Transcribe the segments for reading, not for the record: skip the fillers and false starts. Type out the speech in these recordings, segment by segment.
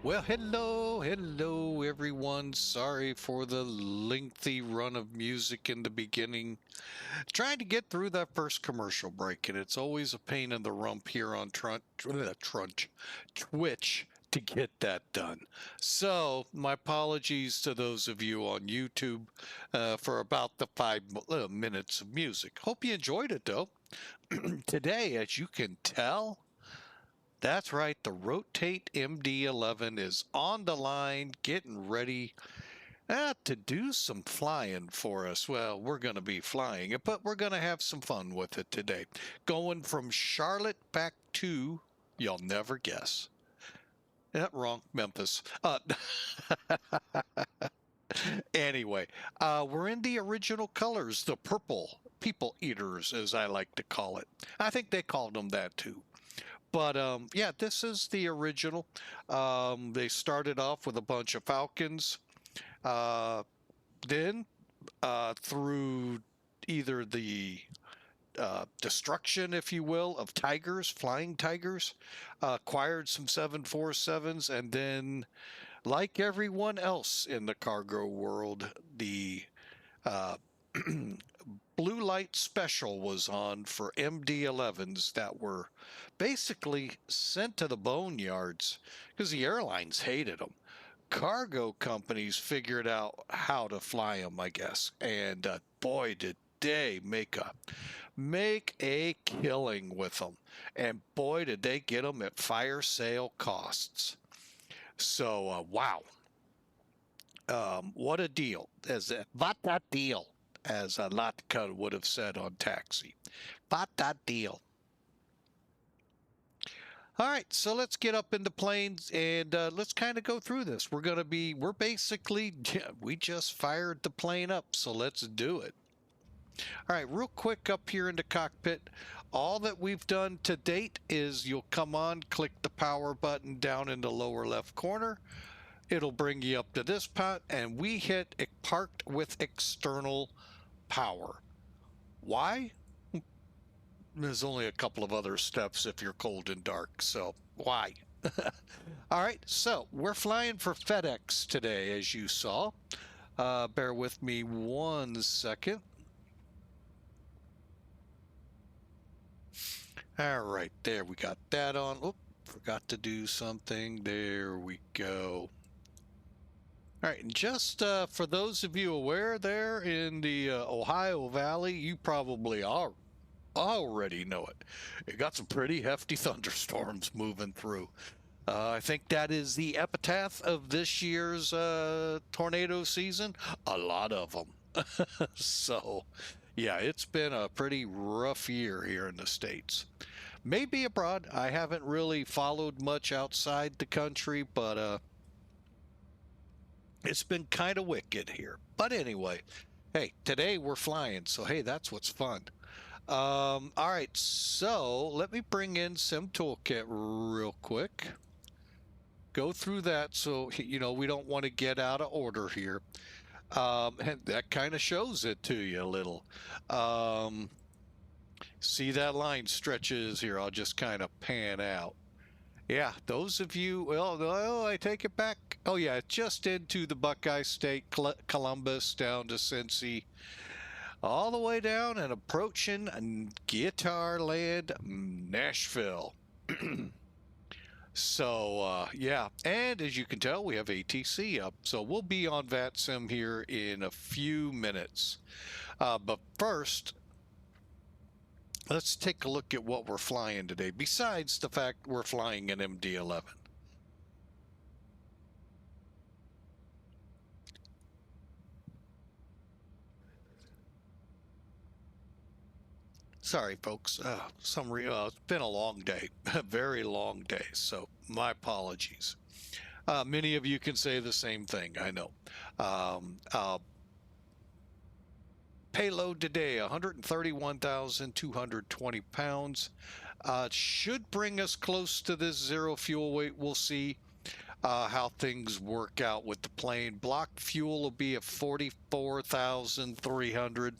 Well, hello, everyone. Sorry for the lengthy run of music in the beginning. Trying to get through that first commercial break, and it's always a pain in the rump here on Twitch to get that done. So, my apologies to those of you on YouTube for about the 5 minutes of music. Hope you enjoyed it, though. Today, as you can tell, that's right. The Rotate MD-11 is on the line, getting ready to do some flying for us. Well, we're going to be flying it, but we're going to have some fun with it today. Going from Charlotte back to, you'll never guess. Wrong, Memphis. Anyway, we're in the original colors, the purple people eaters, as I like to call it. I think they called them that too. But yeah, this is the original. They started off with a bunch of Falcons. Uh, then, through either the destruction, if you will, of Tigers, flying Tigers, acquired some 747s, and then, like everyone else in the cargo world, the uh, blue light special was on for MD-11s that were basically sent to the boneyards because the airlines hated them. Cargo companies figured out how to fly them, I guess, and boy, did they make a killing with them, and boy, did they get them at fire sale costs. So wow, what a deal! What that deal, as Latka would have said on Taxi. What that deal. All right, so let's get up in the planes and let's kind of go through this. We're basically, we just fired the plane up, so let's do it. All right, real quick up here in the cockpit, all that we've done to date is you'll come on, click the power button down in the lower left corner. It'll bring you up to this part, and we hit parked with external power. Why? There's only a couple of other steps if you're cold and dark, so why? All right, so we're flying for FedEx today, as you saw. Bear with me 1 second. All right, there, we got that on. Oop, forgot to do something. There we go. All right, and just for those of you aware there in the Ohio Valley, you probably already know it. It got some pretty hefty thunderstorms moving through. I think that is the epitaph of this year's tornado season. A lot of them. So, yeah, it's been a pretty rough year here in the States. Maybe abroad. I haven't really followed much outside the country, but it's been kind of wicked here. But anyway, hey, today we're flying, so hey, that's what's fun. All right, so let me bring in Sim Toolkit real quick. Go through that so, you know, we don't want to get out of order here. And that kind of shows it to you a little. See that line stretches here. I'll just kind of pan out. Yeah, those of you, well, I take it back. Oh, yeah, just into the Buckeye State, Columbus, down to Cincy, all the way down and approaching Guitar Land, Nashville. So, yeah, and as you can tell, we have ATC up. So we'll be on VATSIM here in a few minutes. But first, let's take a look at what we're flying today, besides the fact we're flying an MD-11. Sorry, folks. It's been a long day, a very long day. So my apologies. Many of you can say the same thing. I know. Payload today, 131,220 pounds. Should bring us close to this zero fuel weight. We'll see how things work out with the plane. Block fuel will be at 44,300.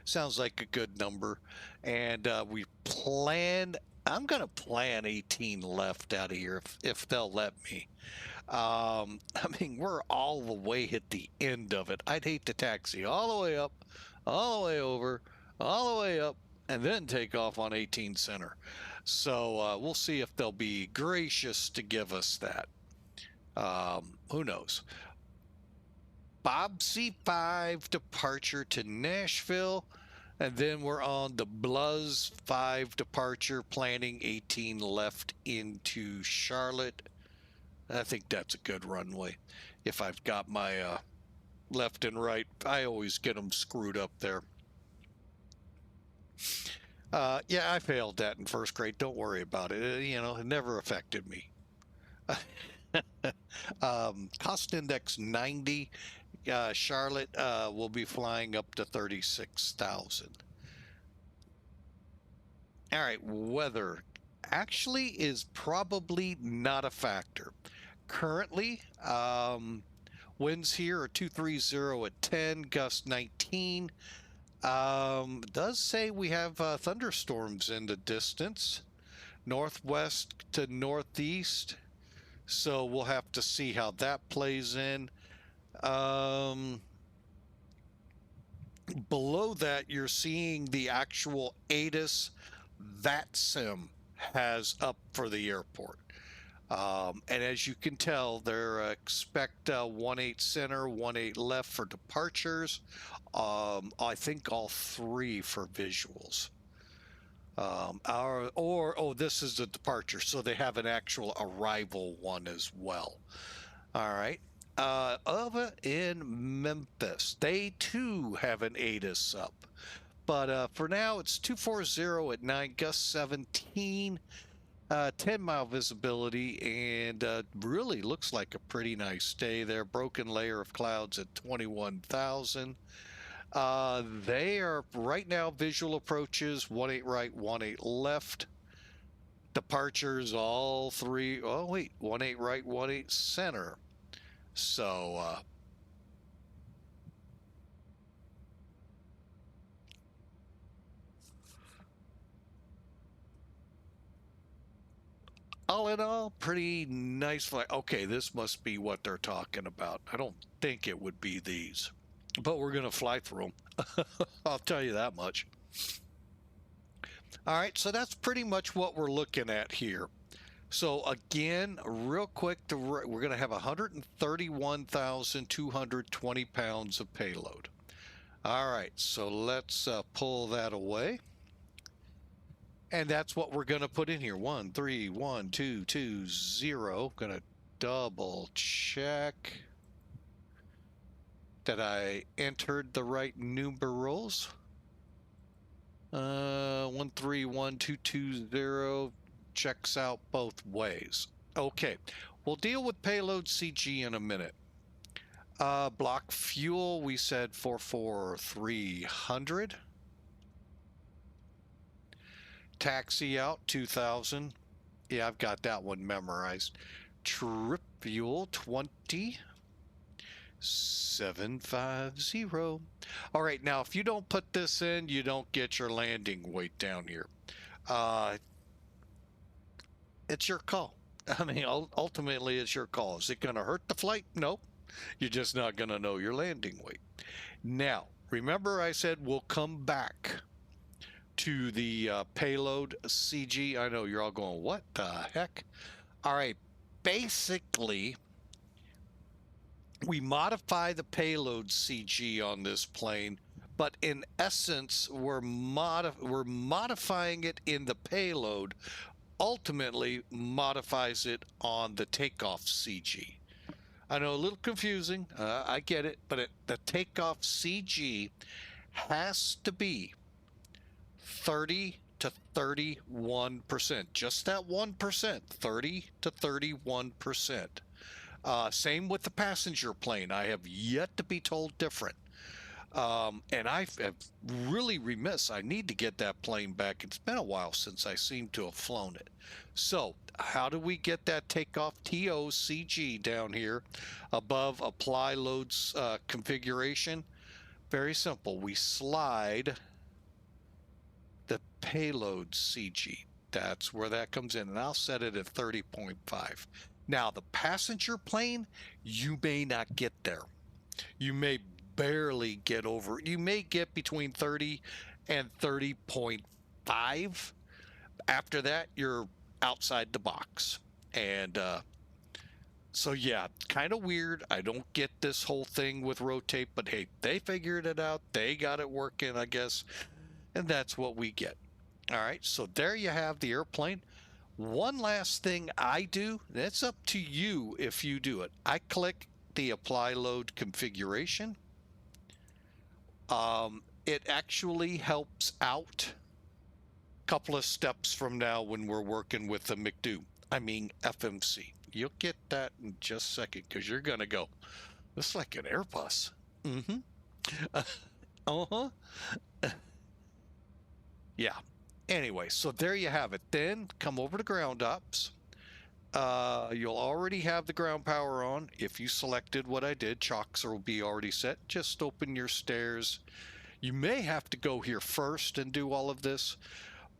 Sounds like a good number. And we plan I'm going to plan 18 left out of here if they'll let me. I mean, we're all the way at the end of it. I'd hate to taxi all the way up, all the way over, all the way up, and then take off on 18 center. So we'll see if they'll be gracious to give us that. Who knows? Bob C5 departure to Nashville. And then we're on the Bluz 5 departure, planning 18 left into Charlotte. I think that's a good runway. If I've got my left and right, I always get them screwed up there. Yeah, I failed that in first grade. Don't worry about it. It never affected me. Cost index 90. Charlotte will be flying up to 36,000. All right, weather actually is probably not a factor. Currently, winds here are 230 at 10, gust 19. Does say we have thunderstorms in the distance, northwest to northeast. So we'll have to see how that plays in. Below that, you're seeing the actual ATIS VATSIM has up for the airport. And as you can tell, they're expect 18 center, 18 left for departures. I think all three for visuals. This is the departure, so they have an actual arrival one as well. All right. Over in Memphis, they too have an ATIS up. But for now, it's 240 at 9, gust 17, 10-mile visibility, and really looks like a pretty nice day there. Broken layer of clouds at 21,000. They are right now visual approaches, 18 right, 18 left. Departures, all three. Oh, wait, 18 right, 18 center. So, all in all, pretty nice flight. Okay, this must be what they're talking about. I don't think it would be these, but we're going to fly through them. I'll tell you that much. All right, so that's pretty much what we're looking at here. So again, real quick, we're going to have 131,220 pounds of payload. All right, so let's pull that away. And that's what we're going to put in here. 131220. Going to double check that I entered the right numerals. 131220 checks out both ways. Okay, we'll deal with payload CG in a minute. Block fuel, we said 44300. Taxi out 2000. Yeah, I've got that one memorized. Trip fuel 20750. All right, now if you don't put this in, you don't get your landing weight down here. It's your call. I mean, ultimately, it's your call. Is it going to hurt the flight? Nope. You're just not going to know your landing weight. Now, remember I said we'll come back to the payload CG. I know you're all going, what the heck? All right, basically, we modify the payload CG on this plane, but in essence, we're modifying it in the payload, ultimately modifies it on the takeoff CG. I know, a little confusing, I get it, but the takeoff CG has to be 30 to 31%, just that 1%, 30 to 31%. Same with the passenger plane. I have yet to be told different. And I have really remiss. I need to get that plane back. It's been a while since I seem to have flown it. So how do we get that takeoff TOCG down here above apply loads configuration? Very simple. We slide the payload CG That's where that comes in, and I'll set it at 30.5. Now, the passenger plane, you may not get there. You may barely get over. You may get between 30 and 30.5. After that, you're outside the box. And so, yeah, kind of weird. I don't get this whole thing with rotate, but hey, they figured it out. They got it working, I guess. And that's what we get. All right, so there you have the airplane. One last thing I do, and it's up to you if you do it. I click the apply load configuration. It actually helps out a couple of steps from now when we're working with the FMC. You'll get that in just a second because you're going to go, this is like an Airbus. Mm-hmm. Uh-huh. Yeah. Anyway, so there you have it. Then come over to ground ops. You'll already have the ground power on. If you selected what I did, chocks will be already set. Just open your stairs. You may have to go here first and do all of this,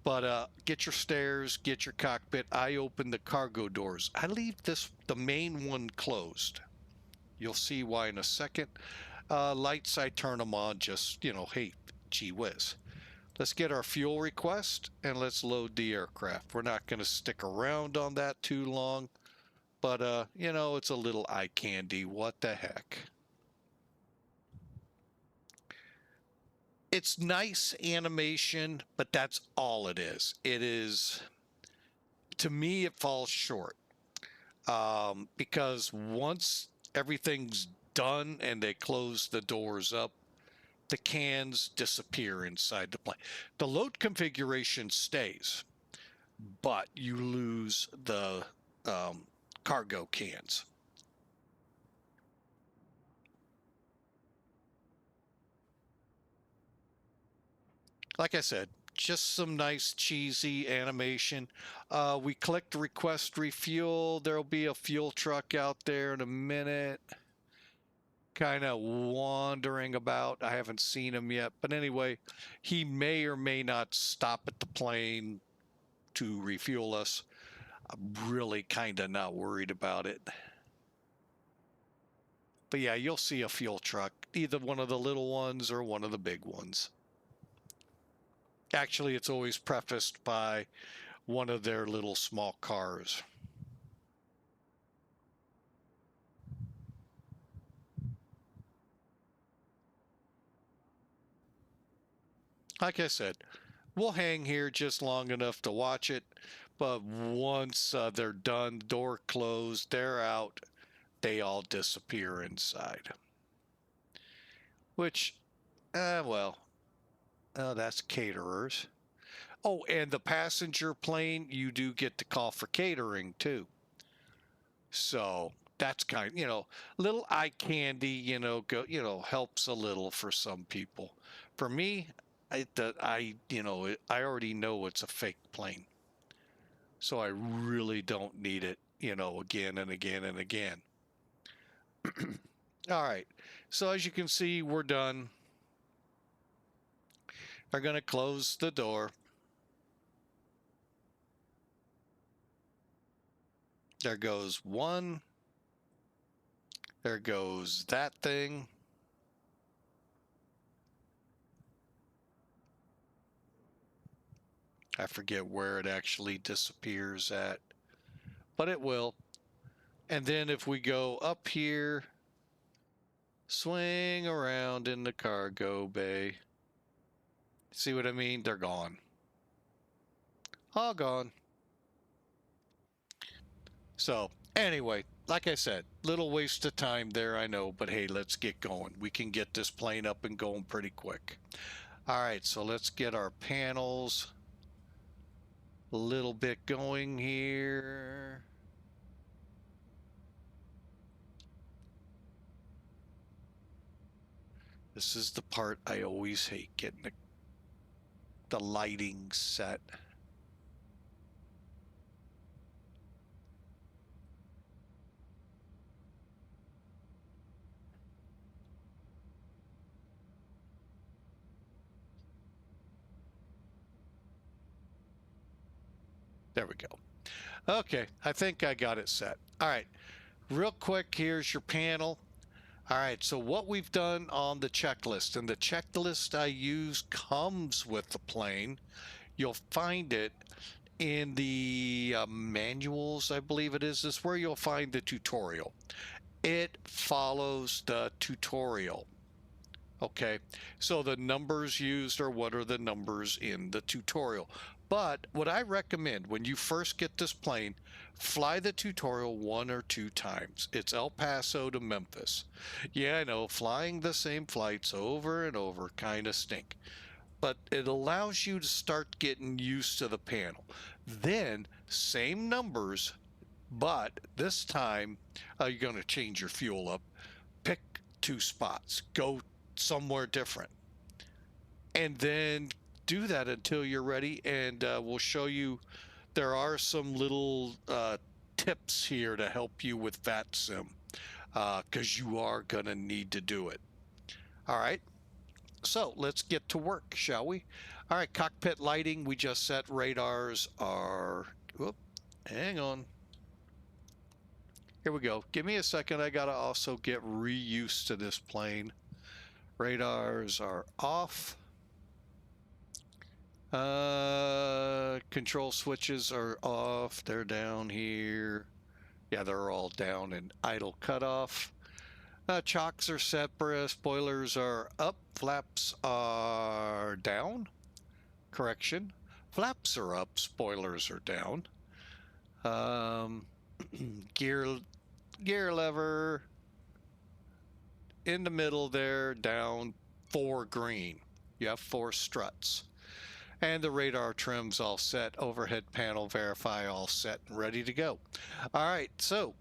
but get your stairs, get your cockpit. I open the cargo doors. I leave the main one closed. You'll see why in a second. Lights, I turn them on just, hey, gee whiz. Let's get our fuel request and let's load the aircraft. We're not going to stick around on that too long, but it's a little eye candy. What the heck? It's nice animation, but that's all it is. It is, to me, it falls short. Because once everything's done and they close the doors up, the cans disappear inside the plane. The load configuration stays, but you lose the cargo cans. Like I said, just some nice cheesy animation. We clicked request refuel. There'll be a fuel truck out there in a minute, kind of wandering about. I haven't seen him yet, but anyway, he may or may not stop at the plane to refuel us. I'm really kind of not worried about it. But yeah, you'll see a fuel truck, either one of the little ones or one of the big ones. Actually, it's always prefaced by one of their little small cars. Like I said, we'll hang here just long enough to watch it, but once they're done, door closed, they're out, they all disappear inside. Which, that's caterers. Oh, and the passenger plane, you do get to call for catering too. So that's little eye candy, helps a little for some people. For me, I already know it's a fake plane. So I really don't need it, again and again and again. All right. So as you can see, we're done. They're going to close the door. There goes one. There goes that thing. I forget where it actually disappears at, but it will. And then if we go up here, swing around in the cargo bay. See what I mean? They're gone. All gone. So anyway, like I said, little waste of time there, I know, but hey, let's get going. We can get this plane up and going pretty quick. All right, so let's get our panels a little bit going here. This is the part I always hate, getting the lighting set. There we go. Okay, I think I got it set. All right, real quick, here's your panel. All right, so what we've done on the checklist, and the checklist I use comes with the plane. You'll find it in the manuals, I believe it is. This is where you'll find the tutorial. It follows the tutorial. Okay, so the numbers used are what are the numbers in the tutorial. But what I recommend when you first get this plane, fly the tutorial 1 or 2 times. It's El Paso to Memphis. Yeah, I know, flying the same flights over and over kind of stink. But it allows you to start getting used to the panel. Then, same numbers, but this time you're going to change your fuel up. Pick 2 spots. Go somewhere different. And then do that until you're ready, and we'll show you. There are some little tips here to help you with VATSIM, because you are going to need to do it. All right, so let's get to work, shall we? All right, cockpit lighting, we just set. Radars are, whoop, hang on. Here we go. Give me a second. I got to also get reused to this plane. Radars are off. Control switches are off. They're down here. Yeah, they're all down in idle cutoff. Chocks are separate. Spoilers are up. Flaps are down. Correction. Flaps are up. Spoilers are down. Gear lever in the middle there, down. 4 green. You have 4 struts. And the radar trim's all set. Overhead panel verify all set and ready to go. All right, so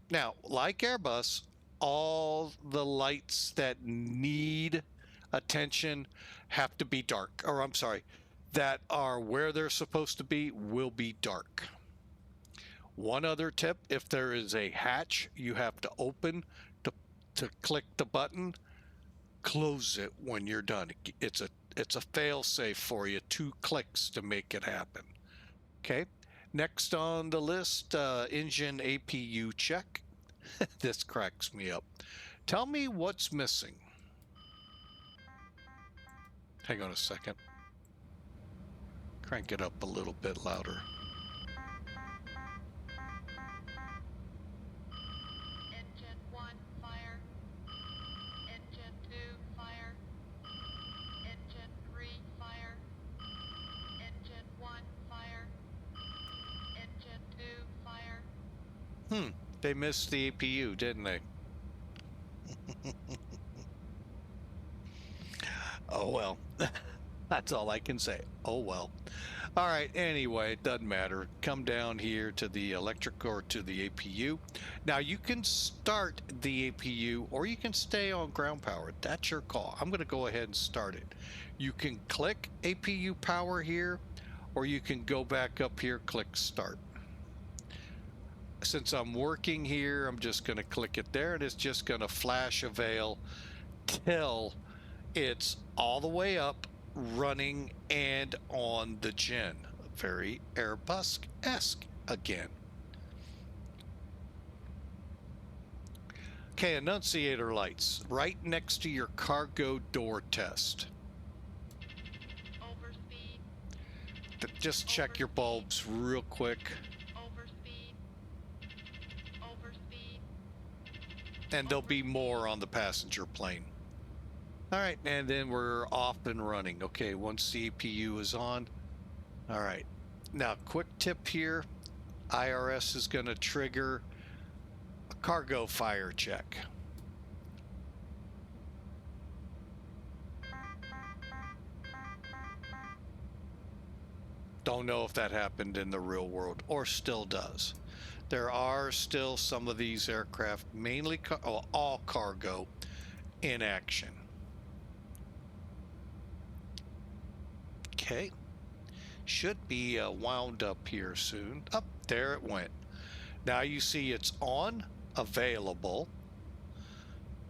now, like Airbus, all the lights that need attention have to be dark, or I'm sorry, that are where they're supposed to be will be dark. One other tip, if there is a hatch you have to open to click the button, close it when you're done. It's a fail-safe for you, 2 clicks to make it happen. Okay, next on the list, engine APU check. This cracks me up. Tell me what's missing. Hang on a second. Crank it up a little bit louder. Engine 1, fire. Engine 2, fire. Engine 3, fire. Engine 1, fire. Engine 2, fire. They missed the APU, didn't they? Oh well. That's all I can say. Oh well. All right, anyway, it doesn't matter. Come down here to the electric or to the APU. Now you can start the APU or you can stay on ground power. That's your call. I'm going to go ahead and start it. You can click APU power here, or you can go back up here, click start. Since I'm working here, I'm just going to click it there, and it's just going to flash avail till it's all the way up, running, and on the gen. Very Airbus-esque again. Okay, annunciator lights right next to your cargo door test. Overspeed. Just check your bulbs real quick. Overspeed. Overspeed. And there'll be more on the passenger plane. All right, and then we're off and running. Okay, once the APU is on. All right, now quick tip here. IRS is going to trigger a cargo fire check. Don't know if that happened in the real world or still does. There are still some of these aircraft, mainly all cargo, in action. Okay, should be wound up here soon. Up there it went. Now you see it's on, available.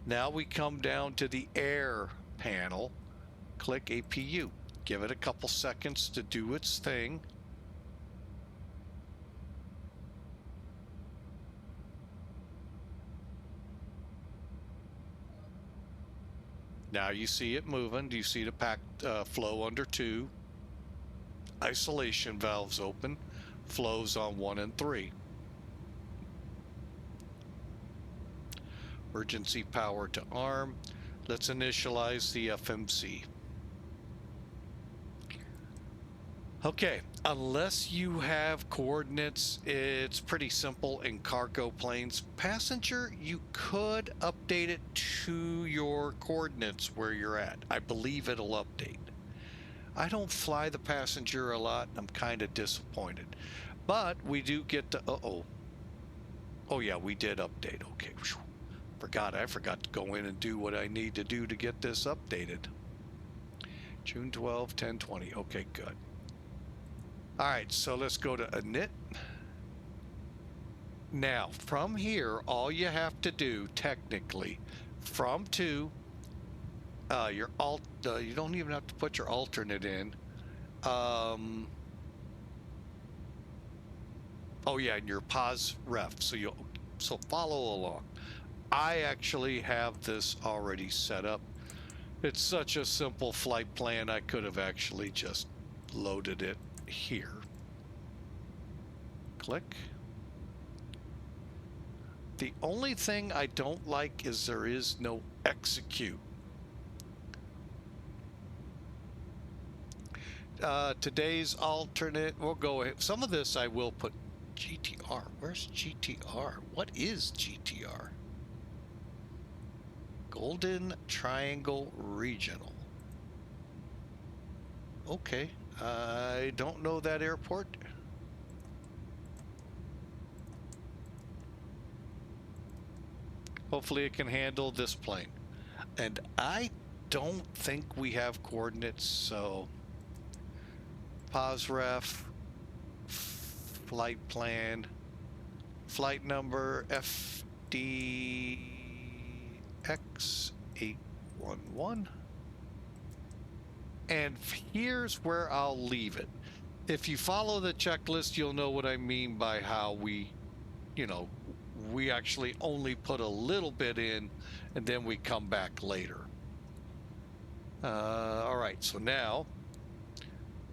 Now we come down to the air panel, click APU. Give it a couple seconds to do its thing. Now you see it moving. Do you see the pack flow under 2? Isolation valves open. Flows on 1 and 3. Emergency power to arm. Let's initialize the FMC. Okay, unless you have coordinates, it's pretty simple in cargo planes. Passenger, you could update it to your coordinates where you're at. I believe it'll update. I don't fly the passenger a lot. I'm kind of disappointed. But we do get to, oh yeah, we did update. Okay, I forgot to go in and do what I need to do to get this updated. June 12, 10/20. Okay, good. All right, so let's go to init. Now, from here, all you have to do technically from 2, you don't even have to put your alternate in. Oh yeah, and your pause ref. So follow along. I actually have this already set up. It's such a simple flight plan. I could have actually just loaded it here. Click. The only thing I don't like is there is no execute. Today's alternate, we'll go ahead. Some of this I will put GTR. Where's GTR? What is GTR? Golden Triangle Regional. Okay, I don't know that airport. Hopefully it can handle this plane. And I don't think we have coordinates, so pause ref, flight plan, flight number FDX811. And here's where I'll leave it. If you follow the checklist, you'll know what I mean by how we actually only put a little bit in and then we come back later. All right, so now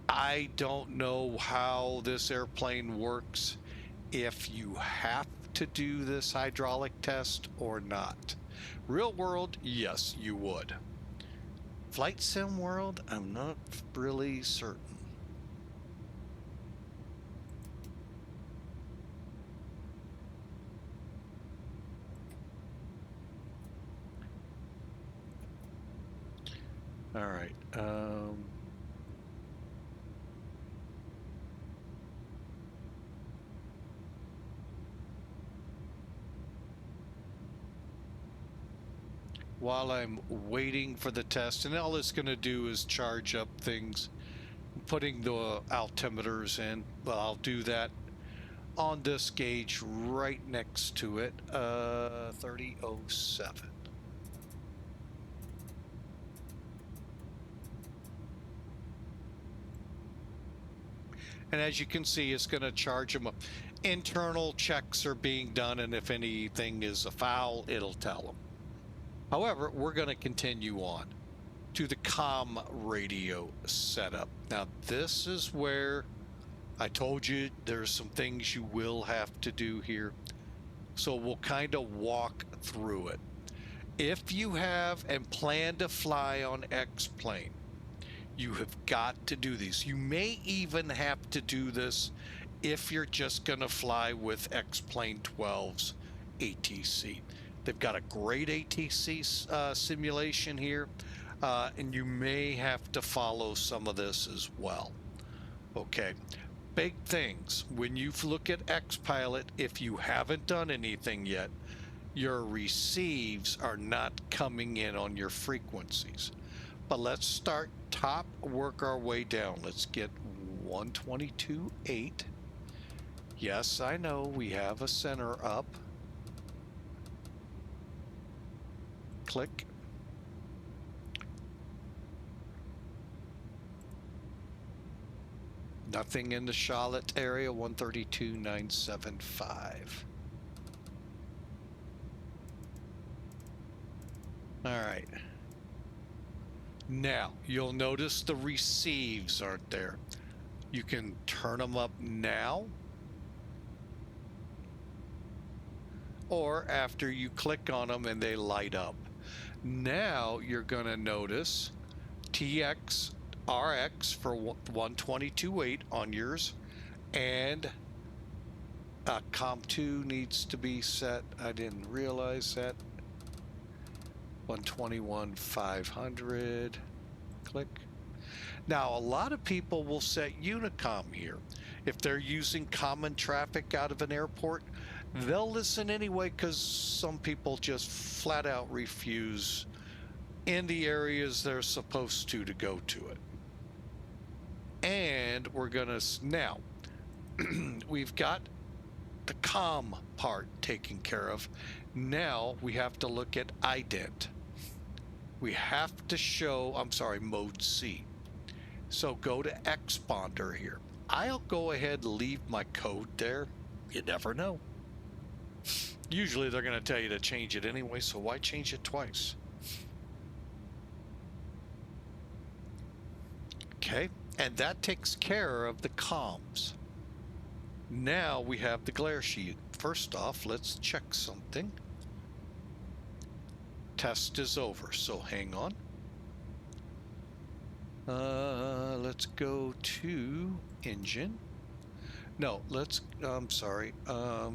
I don't know how this airplane works, if you have to do this hydraulic test or not. Real world, yes, you would. Flight sim world, I'm not really certain. All right. While I'm waiting for the test, and all it's going to do is charge up things, putting the altimeters in. Well, I'll do that on this gauge right next to it, 3007. And as you can see, it's going to charge them up. Internal checks are being done, and if anything is a foul, it'll tell them. However, we're going to continue on to the comm radio setup. Now, this is where I told you there's some things you will have to do here. So we'll kind of walk through it. If you have and plan to fly on X-plane, you have got to do these. You may even have to do this if you're just going to fly with X-plane 12's ATC. They've got a great ATC simulation here, and you may have to follow some of this as well. Okay, big things. When you look at XPilot, if you haven't done anything yet, your receives are not coming in on your frequencies. But let's start top, work our way down. Let's get 122.8. Yes, I know we have a center up. Click. Nothing in the Charlotte area, 132.975. All right. Now, you'll notice the receives aren't there. You can turn them up now, or after you click on them and they light up. Now you're going to notice TX RX for 122.8 on yours, and COM2 needs to be set. I didn't realize that. 121.500. Click. Now, a lot of people will set Unicom here. If they're using common traffic out of an airport, they'll listen anyway because some people just flat out refuse in the areas they're supposed to go to it. And we're going to now, we've got the COM part taken care of. Now we have to look at ident. We have to show, I'm sorry, mode C. So go to exponder here. I'll go ahead and leave my code there. You never know. Usually they're going to tell you to change it anyway, so why change it twice? Okay, and that takes care of the comms. Now we have the glare sheet. First off, let's check something. Test is over, so hang on. Let's go to engine. No, let's, I'm sorry. I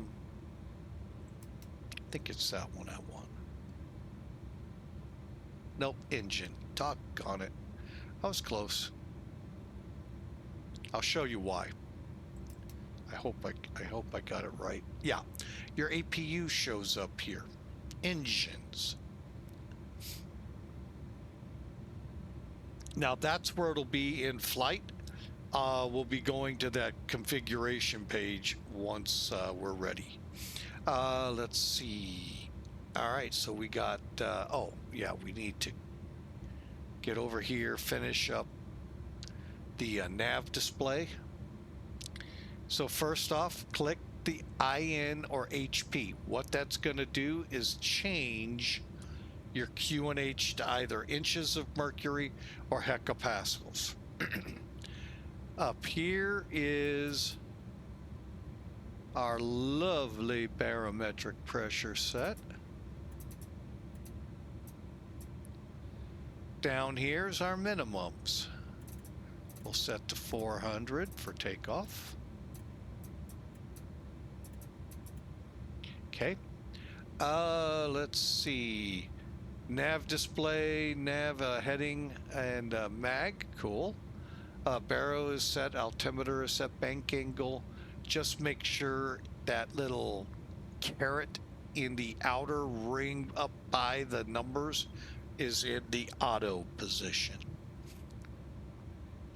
think it's that one I want. Nope, engine. Doggone it. I was close. I'll show you why. I hope I got it right. Yeah, your APU shows up here. Engines. Now that's where it'll be in flight. We'll be going to that configuration page once we're ready. Let's see. All right, so we got, oh yeah, we need to get over here, finish up the nav display. So first off, click the IN or HP. What that's going to do is change your QNH to either inches of mercury or hectopascals. Up here is our lovely barometric pressure set. Down here's our minimums. We'll set to 400 for takeoff. Okay. Let's see. Nav display, nav heading, and mag. Cool. Baro is set. Altimeter is set. Bank angle. Just make sure that little caret in the outer ring up by the numbers is in the auto position.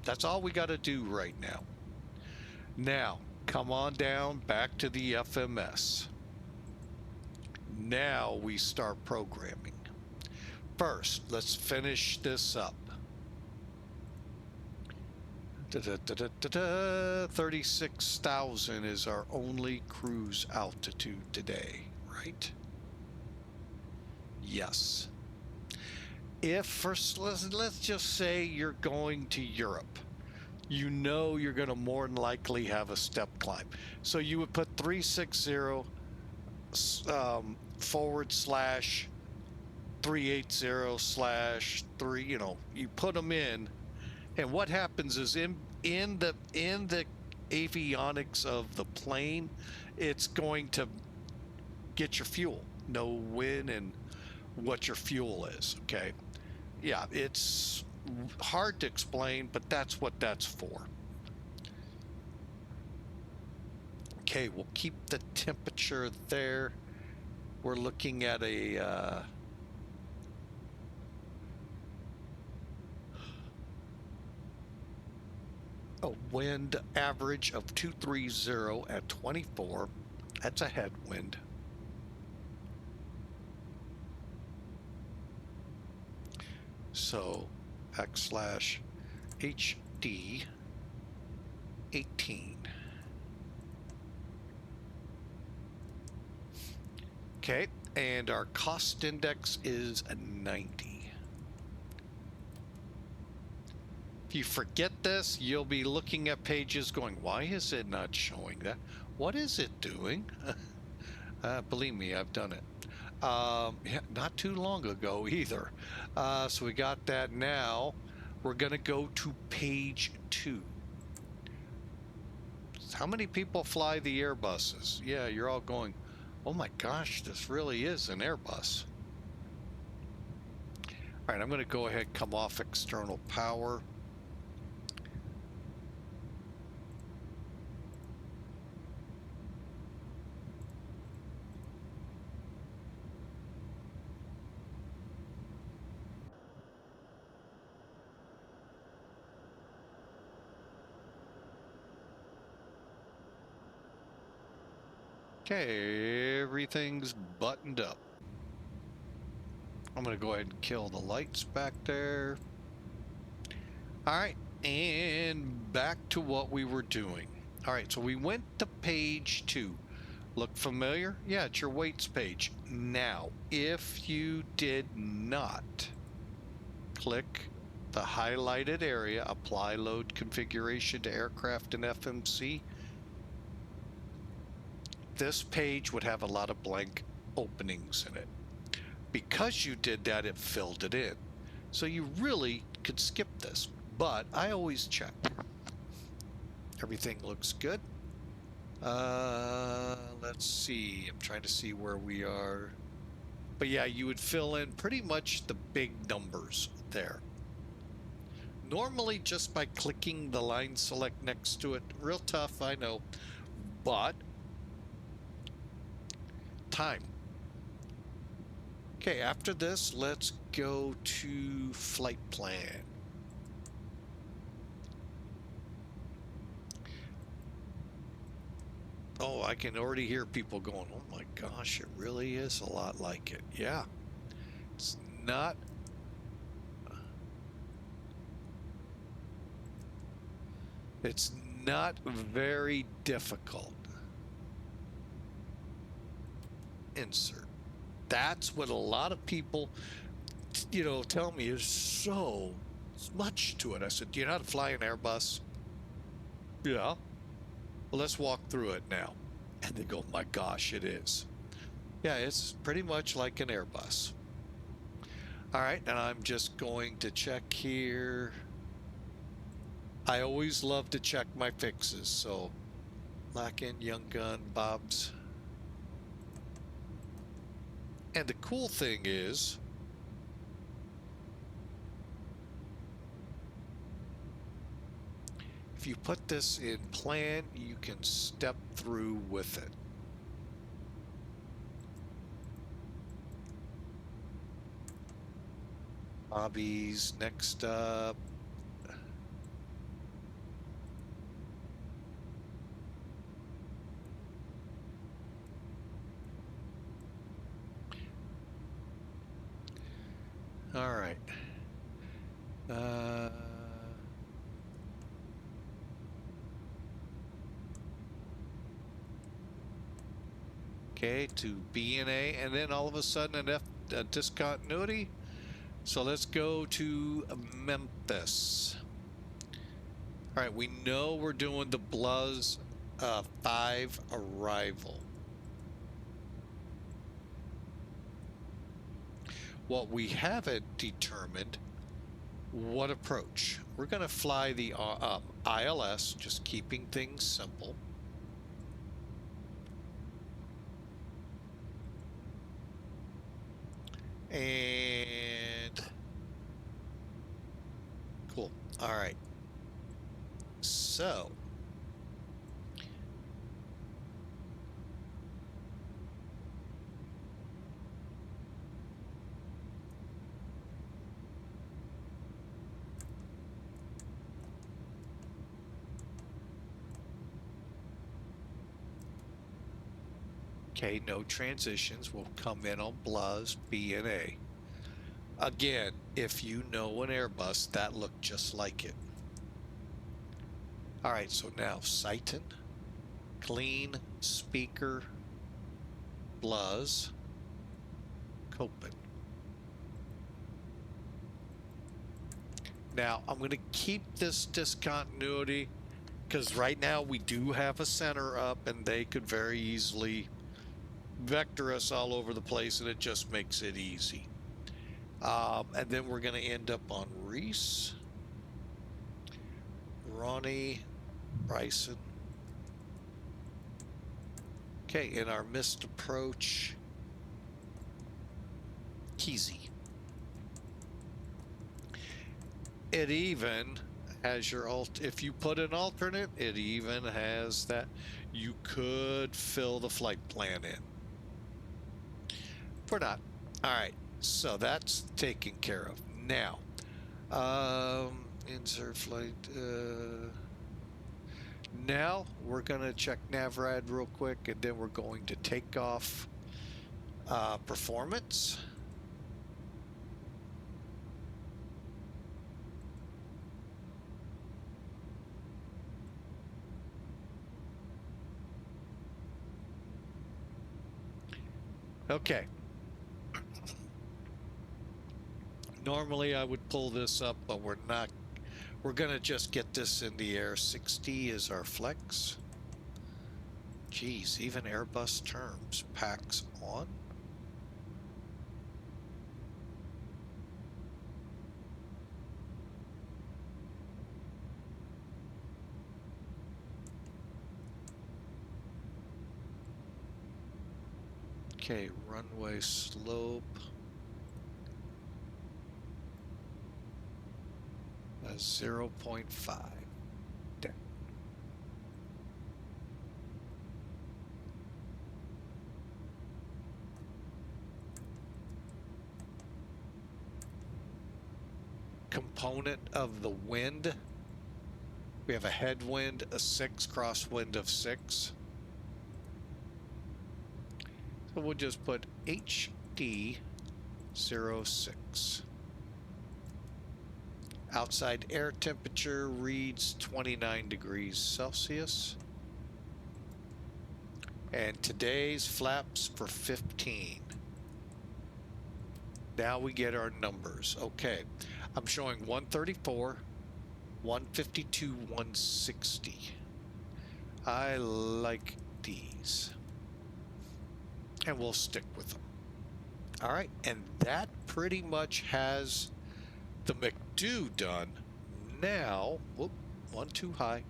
That's all we got to do right now. Now, come on down back to the FMS. Now we start programming. First, let's finish this up. 36,000 is our only cruise altitude today, right? Yes. If first, let's just say you're going to Europe, you know you're going to more than likely have a step climb. So you would put 360 /380/3, you know, you put them in, and what happens is in the avionics of the plane, it's going to get your fuel, know when and what your fuel is. Okay, yeah, it's hard to explain, but that's what that's for. Okay, we'll keep the temperature there. We're looking at a wind average of 230 at 24. That's a headwind. So \HD 18. Okay, and our cost index is a 90. you forget this, you'll be looking at pages going, why is it not showing that? What is it doing? Believe me, I've done it. Yeah, not too long ago either. So we got that. Now we're going to go to page 2. How many people fly the Airbuses? Yeah, you're all going, oh my gosh, this really is an Airbus. All right, I'm going to go ahead and come off external power. Okay, everything's buttoned up. I'm going to go ahead and kill the lights back there. All right, and back to what we were doing. All right, so we went to page 2. Look familiar? Yeah, it's your weights page. Now, if you did not click the highlighted area, apply load configuration to aircraft and FMC, this page would have a lot of blank openings in it. Because you did that, it filled it in. So you really could skip this, but I always check. Everything looks good. Let's see. I'm trying to see where we are. But yeah, you would fill in pretty much the big numbers there. Normally just by clicking the line select next to it. Real tough, I know. But time. Okay, after this, let's go to flight plan. Oh, I can already hear people going, oh my gosh, it really is a lot like it. Yeah, it's not. It's not very difficult. Insert. That's what a lot of people, tell me is so much to it. I said, do you know how to fly an Airbus? Yeah. Well, let's walk through it now. And they go, my gosh, it is. Yeah, it's pretty much like an Airbus. All right, and I'm just going to check here. I always love to check my fixes, so lock in Young Gun Bob's. And the cool thing is, if you put this in plan, you can step through with it. Hobbies, next up. All right. Okay, to B and A, and then all of a sudden a discontinuity. So let's go to Memphis. All right, we know we're doing the Bluz 5 arrival. What we haven't determined, what approach. We're going to fly the ILS, just keeping things simple. And cool. All right. So okay, no transitions will come in on Bluz B and A. Again, if you know an Airbus, that looked just like it. All right, so now Citon, clean, speaker, Bluz, Copen. Now, I'm going to keep this discontinuity because right now we do have a center up and they could very easily vector us all over the place, and it just makes it easy. And then we're going to end up on Reese, Ronnie, Bryson. Okay, in our missed approach, Keezy. It even has your if you put an alternate, it even has that you could fill the flight plan in. We're not. All right, so that's taken care of. Now, insert flight. Now we're gonna check NavRad real quick, and then we're going to take off performance. Okay. Normally I would pull this up, but we're not. We're gonna just get this in the air. 60 is our flex. Geez, even Airbus terms. Packs on. Okay, runway slope. 0.5. Down. Component of the wind. We have a headwind, a 6, crosswind of 6. So we'll just put HD 06. Outside air temperature reads 29 degrees Celsius. And today's flaps for 15. Now we get our numbers. Okay, I'm showing 134, 152, 160. I like these. And we'll stick with them. All right, and that pretty much has the McDo done. Now, whoop, one too high.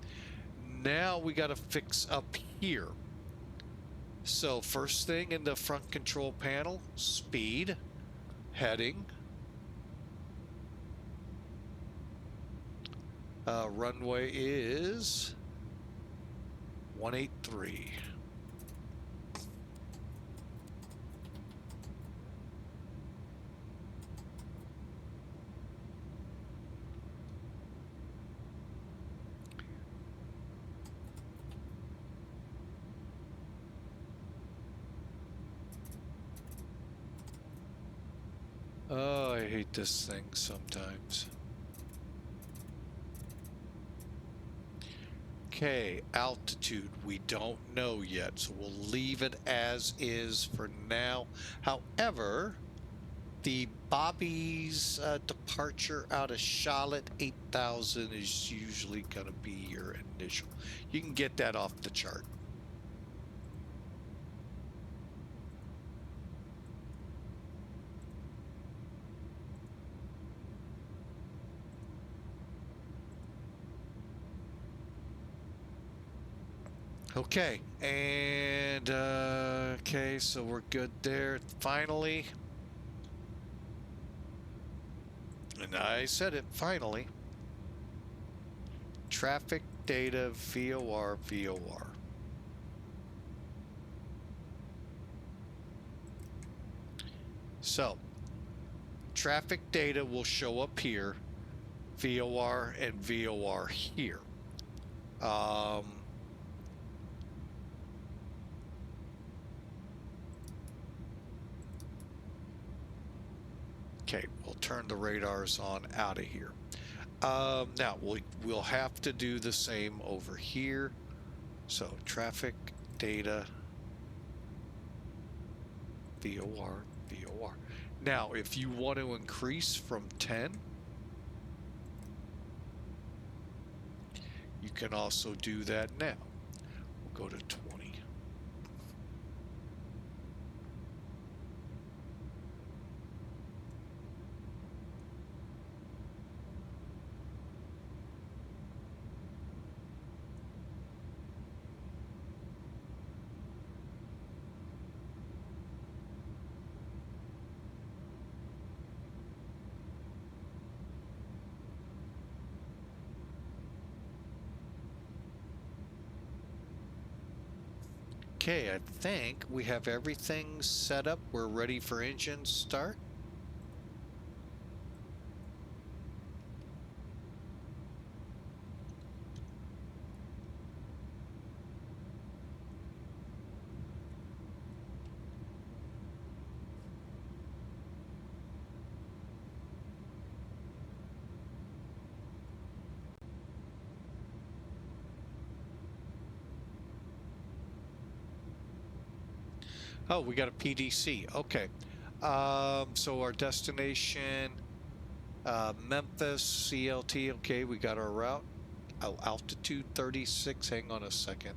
Now we got to fix up here. So first thing in the front control panel, speed, heading, runway is 183. Oh, I hate this thing sometimes. Okay, altitude, we don't know yet, so we'll leave it as is for now. However, the Bobby's departure out of Charlotte 8000 is usually going to be your initial. You can get that off the chart. Okay, and okay, so we're good there. Finally, and I said it, finally, traffic data VOR, VOR. So, traffic data will show up here, VOR and VOR here. Okay, we'll turn the radars on out of here. Now, we'll have to do the same over here. So, traffic data, VOR, VOR. Now, if you want to increase from 10, You can also do that now. We'll go to 20. Okay, I think we have everything set up. We're ready for engine start. Oh, we got a PDC. Okay. So our destination, Memphis, CLT. Okay, we got our route. Oh, altitude 36. Hang on a second.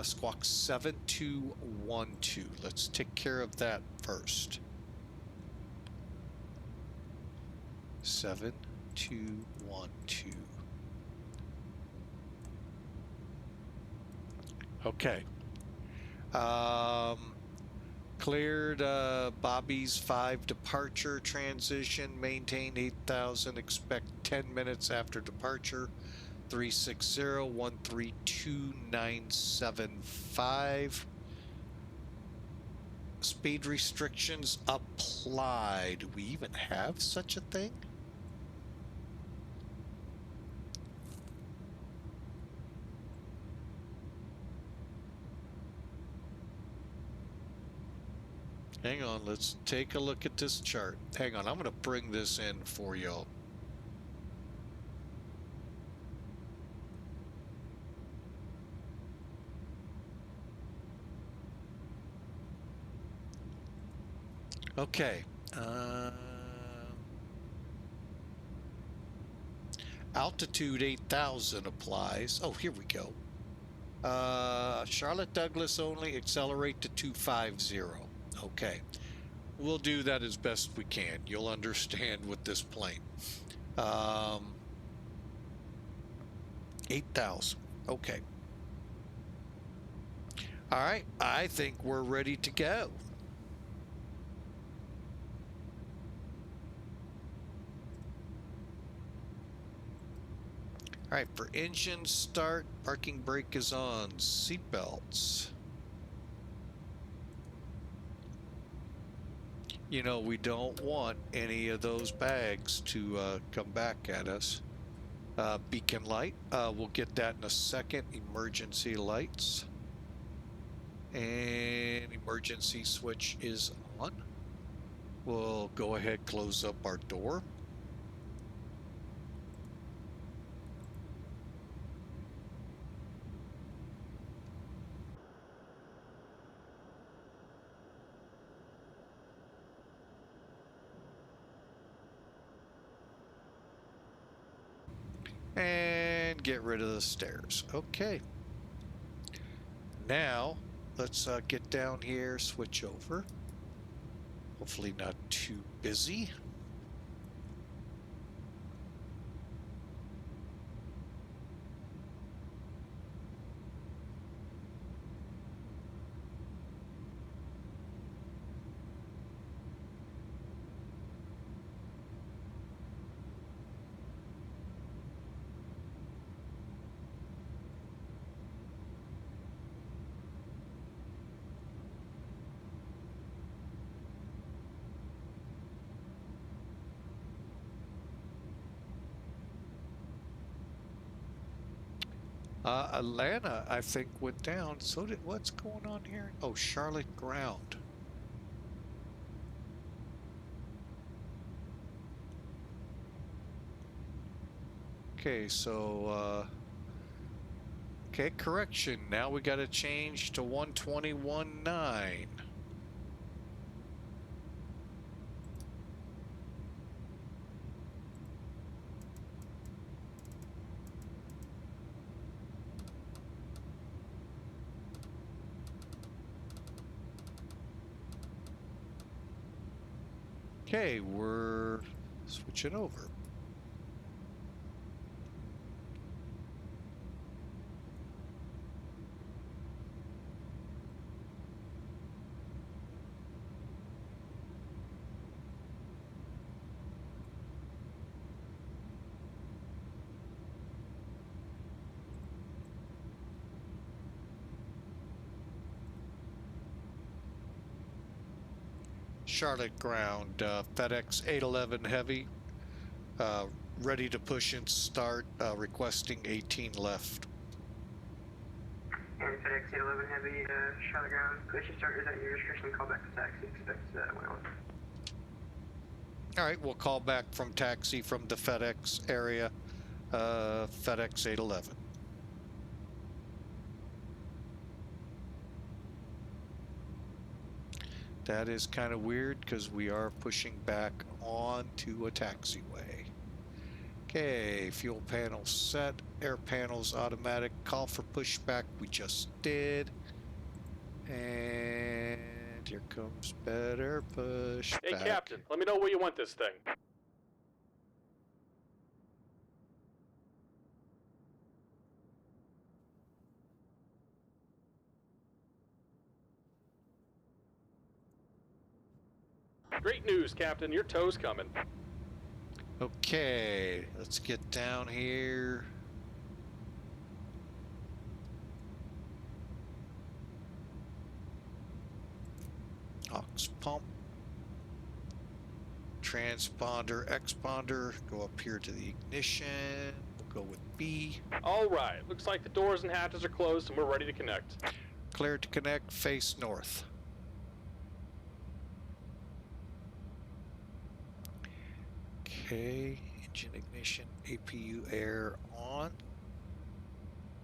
Squawk 7212. Let's take care of that first. 7212. Okay. Cleared Bobby's 5 departure transition. Maintain 8,000. Expect 10 minutes after departure. 360-132-975. Speed restrictions apply. Do we even have such a thing? Hang on, let's take a look at this chart. Hang on, I'm going to bring this in for y'all. Okay. Altitude 8,000 applies. Oh, here we go. Charlotte Douglas only, accelerate to 250. Okay. We'll do that as best we can. You'll understand with this plane. 8,000. Okay. All right. I think we're ready to go. All right, for engine start, parking brake is on, seat belts. You know, we don't want any of those bags to come back at us. Beacon light, we'll get that in a second. Emergency lights. And emergency switch is on. We'll go ahead, close up our door. And get rid of the stairs. Okay. Now, let's get down here, switch over. Hopefully not too busy. Atlanta, I think, went down. So did, what's going on here? Oh, Charlotte ground. Okay, so, okay, correction. Now we got to change to 121.9. Okay, we're switching over. Charlotte ground, FedEx 811 Heavy, ready to push and start, requesting 18 left. And FedEx 811 Heavy, Charlotte ground, push and start is at your discretion, call back to taxi, expect 101. All right, we'll call back from taxi from the FedEx area, FedEx 811. That is kind of weird because we are pushing back onto a taxiway. Okay, fuel panel set, air panels automatic, call for pushback we just did. And here comes better pushback. Hey, Captain, let me know where you want this thing. Great news, Captain. Your tow's coming. Okay, let's get down here. Aux pump. Transponder, exponder. Go up here to the ignition. We'll go with B. All right. Looks like the doors and hatches are closed and we're ready to connect. Clear to connect, face north. Okay, engine ignition, APU air on.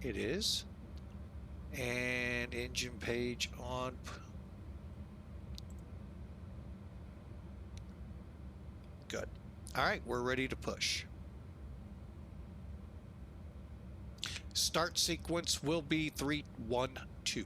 It is. And engine page on. Good. All right, we're ready to push. Start sequence will be 3, 1, 2.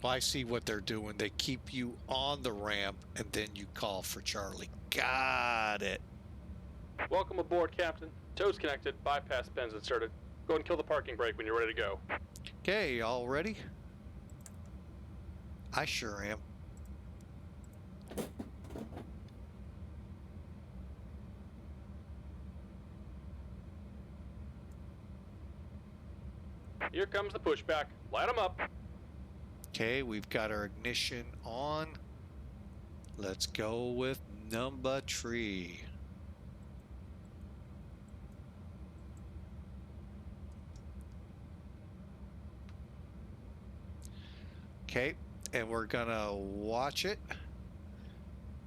Well, I see what they're doing. They keep you on the ramp and then you call for Charlie. Got it. Welcome aboard, Captain. Tow's connected, bypass pins inserted. Go ahead and kill the parking brake when you're ready to go. Okay, all ready? I sure am. Here comes the pushback. Light them up. Okay, we've got our ignition on. Let's go with number 3. Okay, and we're gonna watch it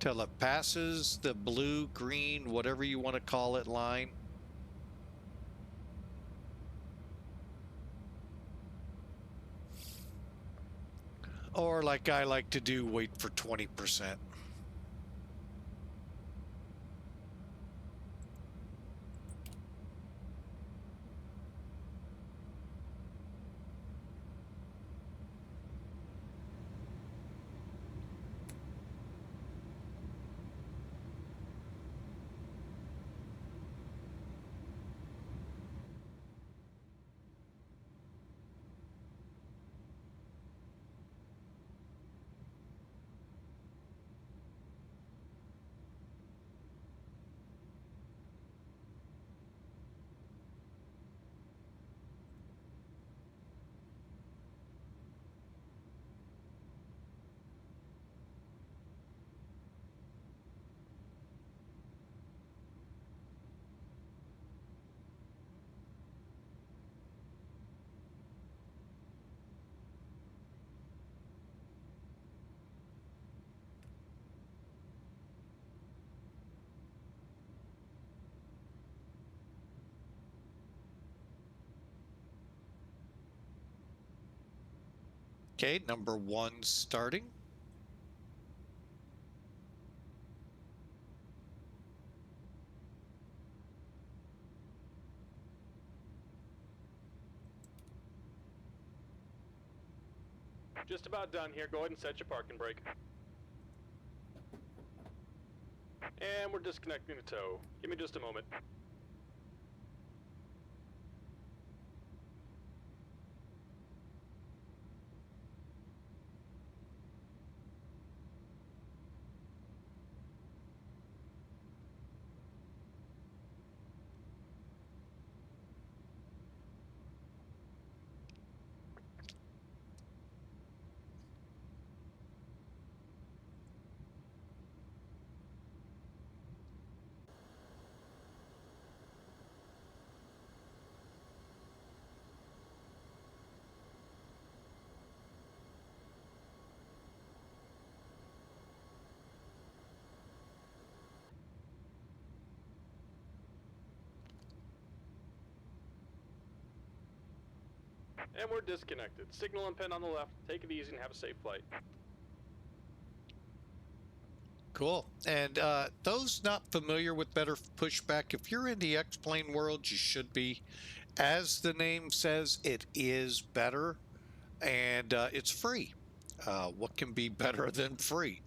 till it passes the blue, green, whatever you want to call it, line. Or like I like to do, wait for 20%. Okay, number 1 starting. Just about done here. Go ahead and set your parking brake. And we're disconnecting the tow. Give me just a moment. And we're disconnected. Signal and pin on the left. Take it easy and have a safe flight. Cool. And those not familiar with better pushback, if you're in the X-plane world, you should be. As the name says, it is better, and it's free. What can be better than free?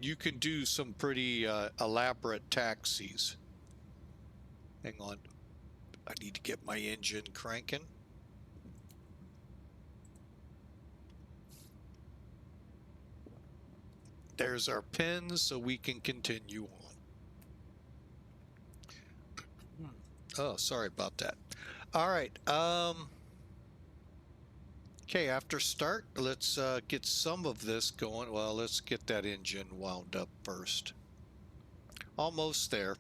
You can do some pretty elaborate taxis. Hang on. I need to get my engine cranking. There's our pins so we can continue on. Oh, sorry about that. All right. Okay, after start, let's get some of this going. Well, let's get that engine wound up first. Almost there.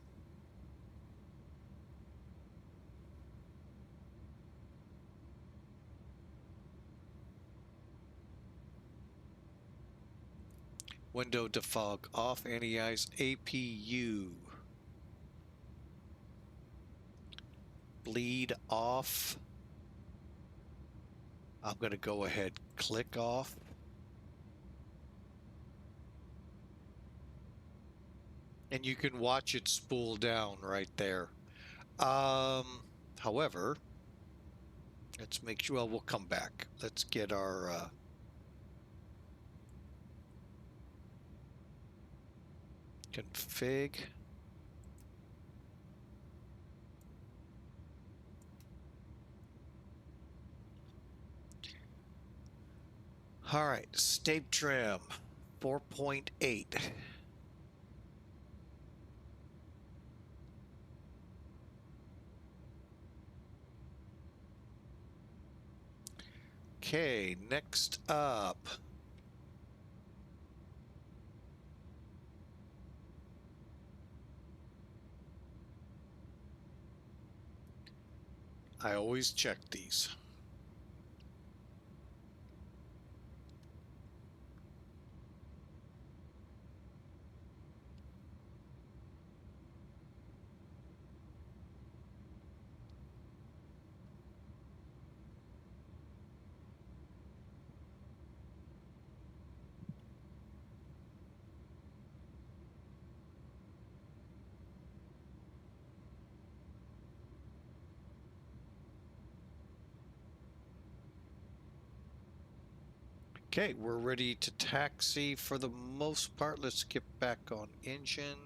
Window defog off, anti-ice, APU. Bleed off. I'm going to go ahead, click off. And you can watch it spool down right there. However, let's make sure, well, we'll come back. Let's get our config. All right, state trim 4.8. Okay, next up. I always check these. Okay, we're ready to taxi for the most part. Let's get back on engine.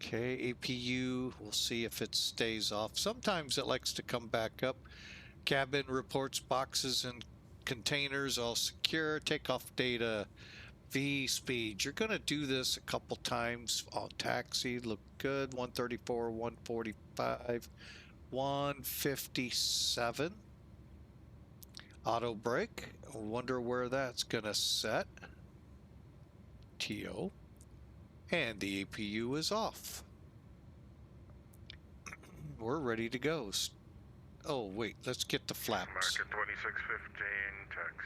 Okay, APU, we'll see if it stays off. Sometimes it likes to come back up. Cabin reports boxes and containers all secure. Takeoff data, V speed. You're going to do this a couple times on taxi. Look good. 134, 145, 157. Auto brake. I wonder where that's going to set. TO. And the APU is off. We're ready to go. Oh, wait. Let's get the flaps. Market 2615, taxi.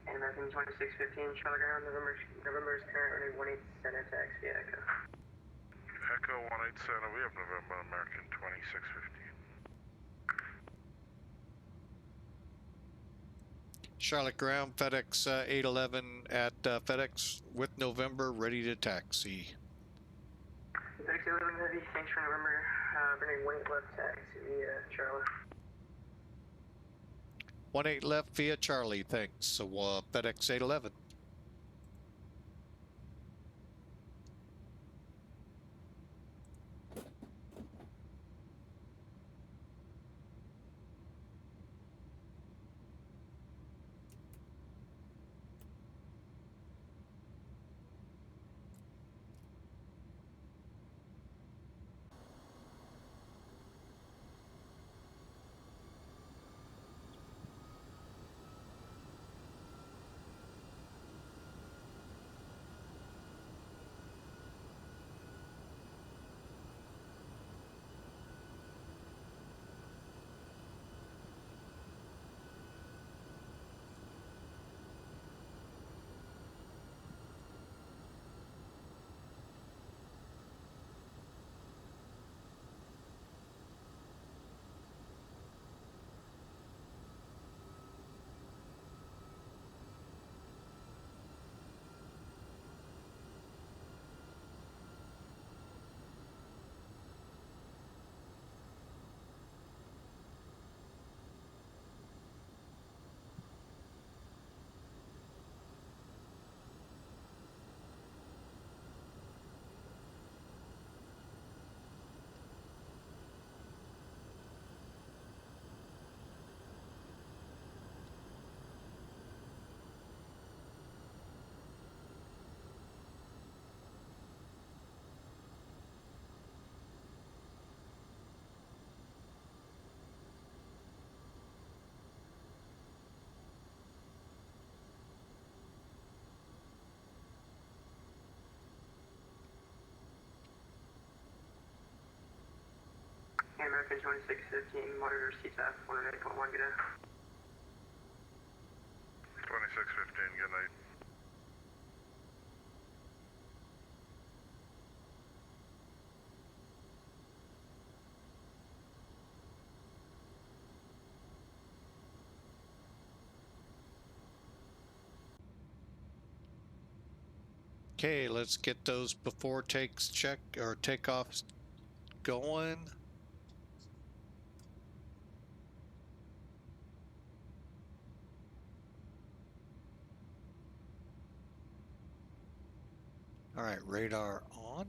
American 2615, Charlie Ground, November is currently 187 taxi Echo. Echo 187, we have November, American 2615. Charlotte Ground, FedEx 811 at FedEx with November, ready to taxi. FedEx 11 Heavy, thanks for November. Bringing 18 left taxi via Charlotte. 18 left via Charlie, thanks. So FedEx 811. American 2615, monitor CTAP 108.1, good day. 2615, good night. Okay, let's get those before takes check or takeoffs going. All right, radar on.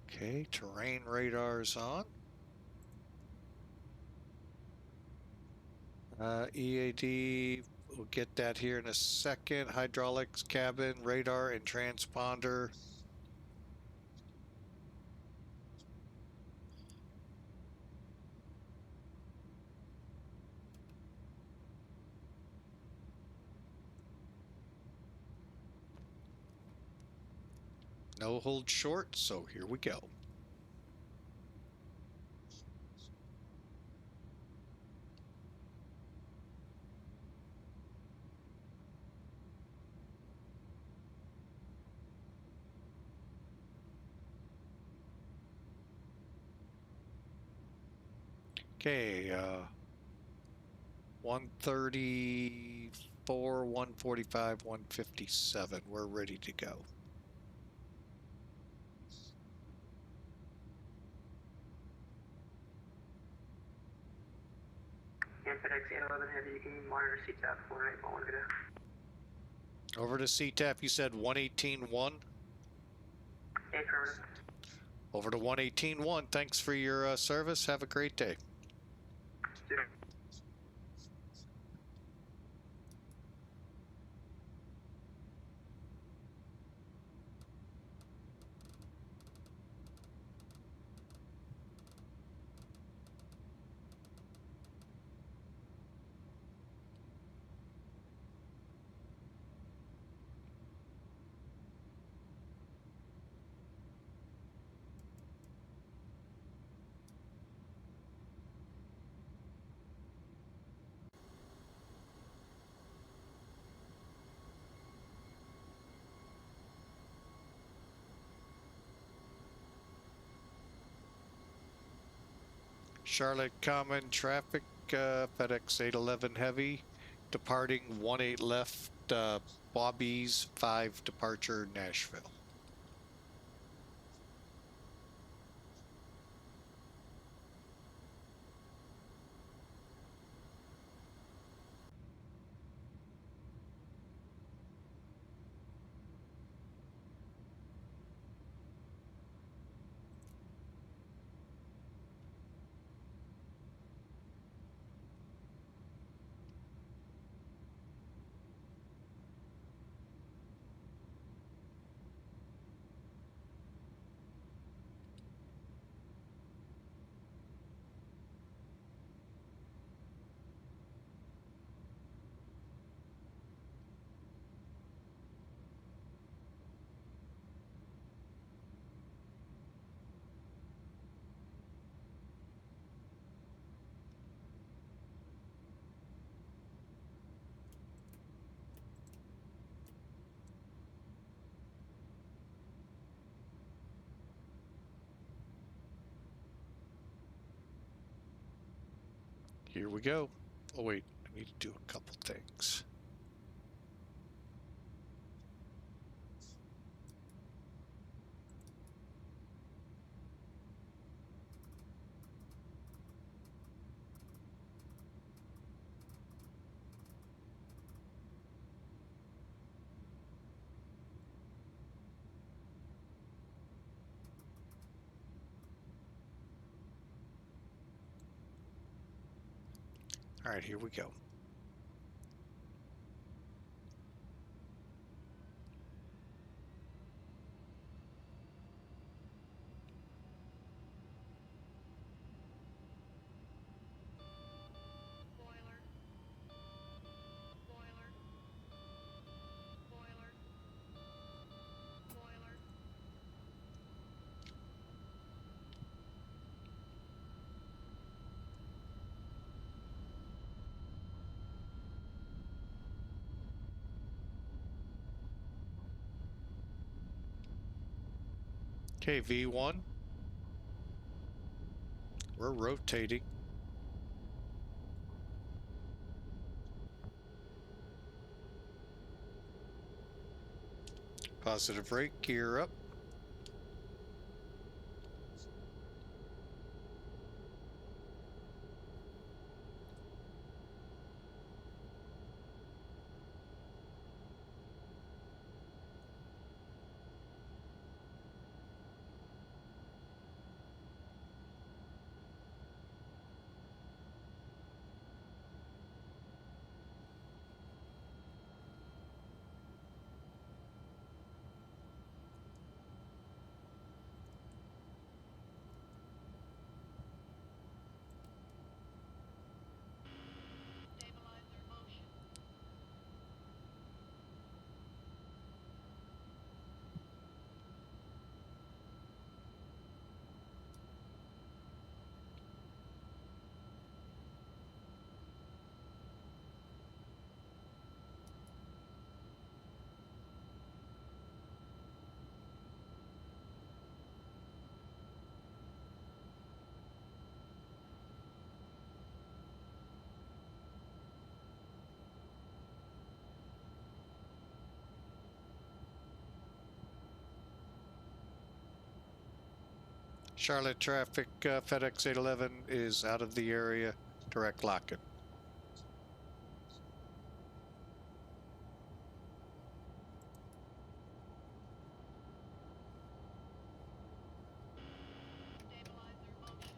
Okay, terrain radar's on. EAD, we'll get that here in a second. Hydraulics, cabin, radar, and transponder. No hold short, so here we go. Okay, 134, 145, 157. We're ready to go. And FedEx 811 Heavy, you can monitor CTAP 108.1, good day. Over to CTAP, you said 118.1. Affirmative. Over to 118.1. Thanks for your service. Have a great day. Student. Charlotte Common traffic, FedEx 811 heavy, departing 18 left, Bobby's 5 departure Nashville. Here we go. Oh wait, I need to do a couple things. All right, here we go. Boiler. Boiler. Boiler. Boiler. Okay, V1. We're rotating. Positive rate, gear up. Stabilizer motion. Charlotte traffic, FedEx 811 is out of the area. Direct lock it. Stabilizer motion.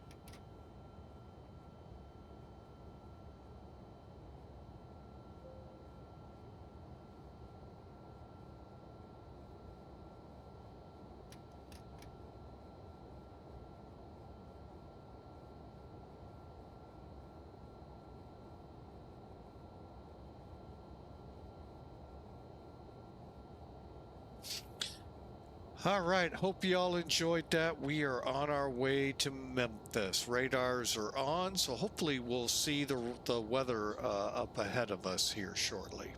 All right, hope you all enjoyed that. We are on our way to Memphis. Radars are on, so hopefully we'll see the weather up ahead of us here shortly.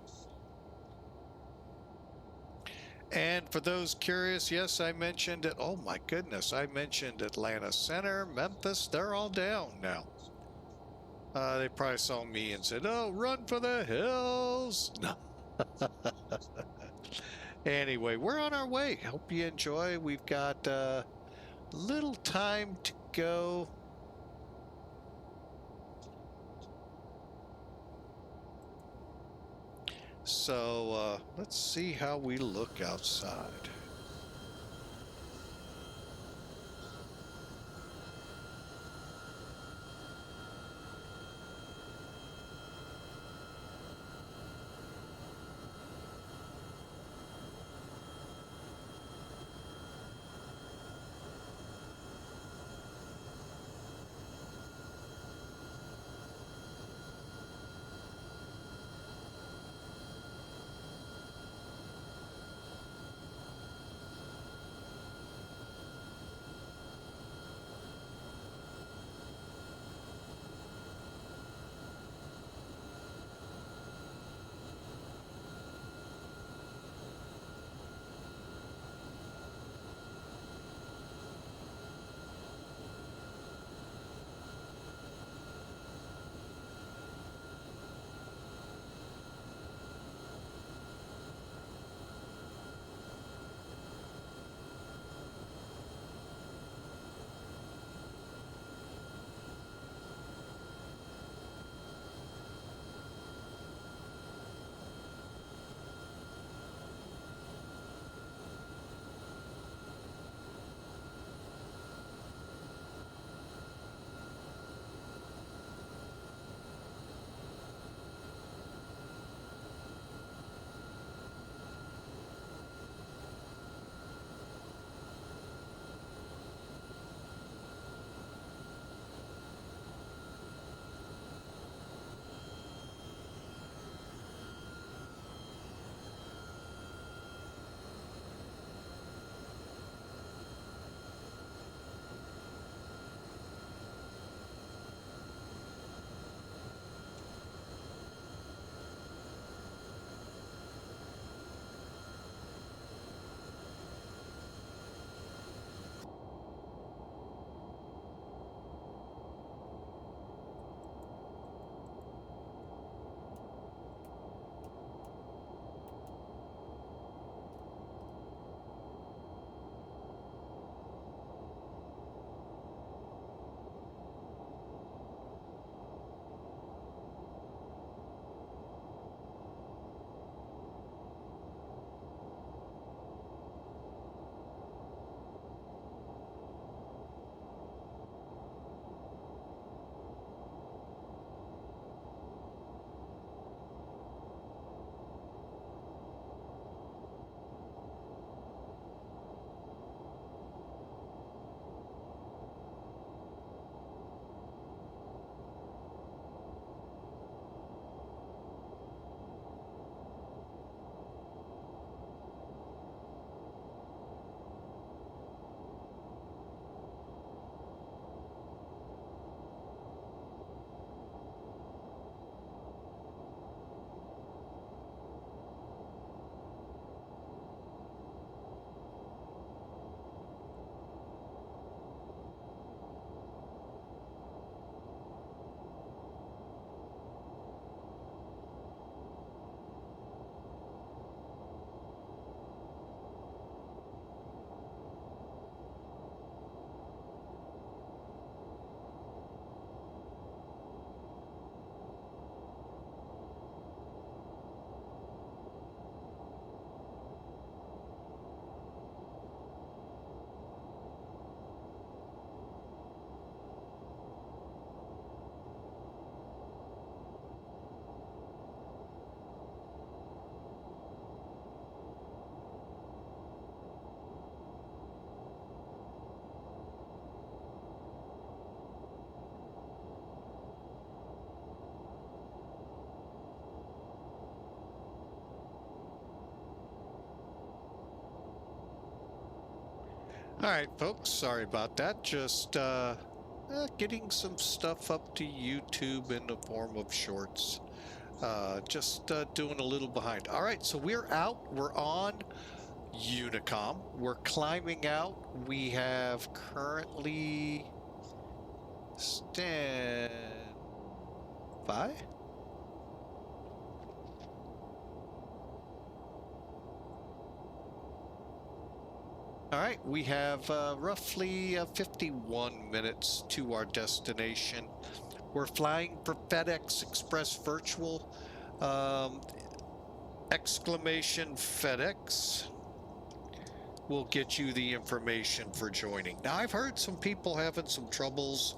And And for those curious, yes, I mentioned it. Oh my goodness, I mentioned Atlanta Center, Memphis. They're all down now. They probably saw me and said, "Oh, run for the hills." No. Anyway, we're on our way. Hope you enjoy. We've got little time to go. So let's see how we look outside. All right, folks, sorry about that. Just getting some stuff up to YouTube in the form of shorts. Just doing a little behind. All right, so we're out. We're on. Unicom. We're climbing out. We have currently stand by. All right, we have roughly 51 minutes to our destination. We're flying for FedEx Express Virtual. Exclamation FedEx will get you the information for joining. Now, I've heard some people having some troubles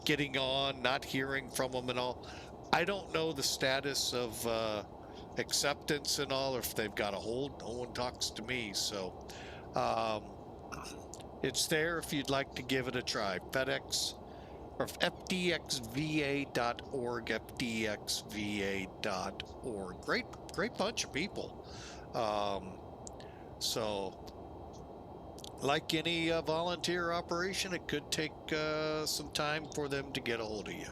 getting on, not hearing from them and all. I don't know the status of acceptance and all, or if they've got a hold. No one talks to me, so it's there if you'd like to give it a try. FedEx or fdxva.org, fdxva.org. Great bunch of people. So, like any volunteer operation, it could take some time for them to get a hold of you.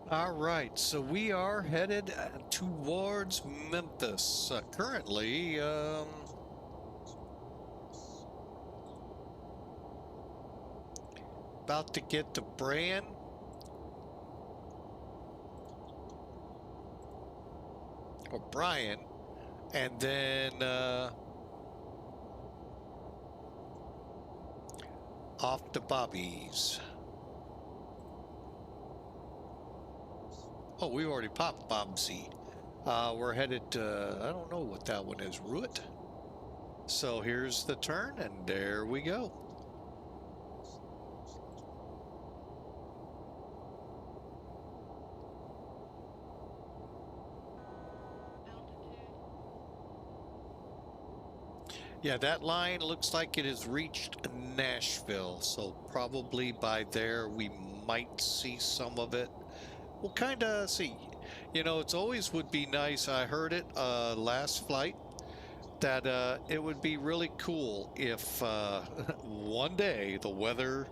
All right, so we are headed towards Memphis. Currently, about to get to Brian. Or Brian, and then off to Bobby's. Oh, we already popped Bobsy. We're headed to, I don't know what that one is, Ruit. So here's the turn, and there we go. Altitude. Yeah, that line looks like it has reached Nashville, so probably by there we might see some of it. We'll kind of see. You know, it's always would be nice. I heard it last flight that it would be really cool if one day the weather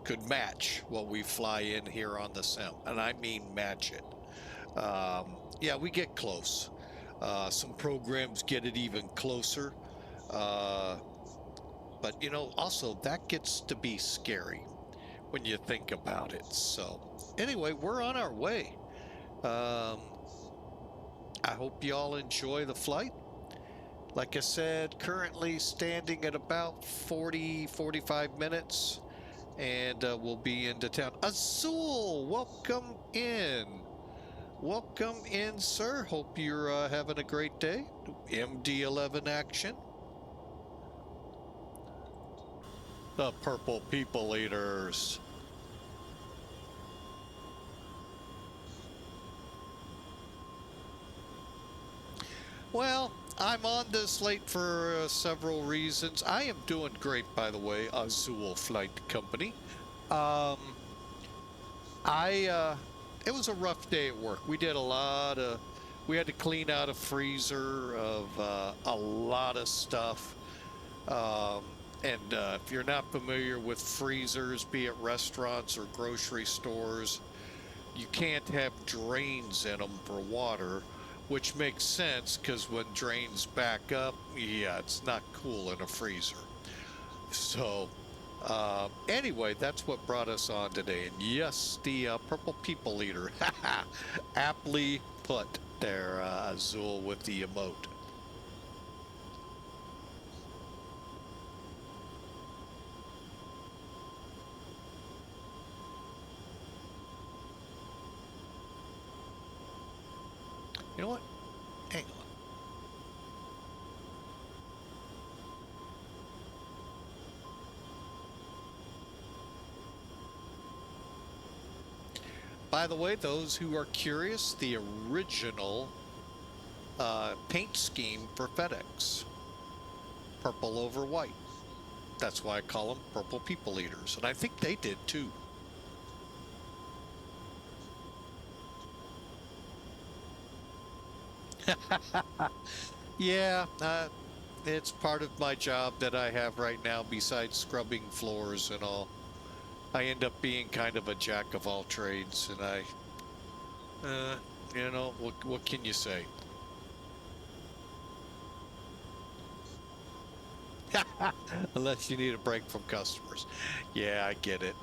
could match what we fly in here on the sim, and I mean match it. Yeah, we get close. Some programs get it even closer. But you know, also that gets to be scary when you think about it. So anyway, we're on our way. I hope you all enjoy the flight. Like I said, currently standing at about 45 minutes, and we'll be into town. Azul, welcome in. Welcome in, sir. Hope you're having a great day. MD-11 action. The purple people eaters. Well, I'm on this late for several reasons. I am doing great, by the way, Azul Flight Company. It was a rough day at work. We did we had to clean out a freezer of a lot of stuff. And if you're not familiar with freezers, be it restaurants or grocery stores, you can't have drains in them for water, which makes sense because when drains back up, yeah, it's not cool in a freezer. So, anyway, that's what brought us on today. And yes, the purple people eater, aptly put there, Azul, with the emote. You know what? Hang on. By the way, those who are curious, the original paint scheme for FedEx, purple over white. That's why I call them purple people eaters. And I think they did too. Yeah, it's part of my job that I have right now besides scrubbing floors and all. I end up being kind of a jack of all trades, and uh, what can you say? Unless you need a break from customers. Yeah, I get it.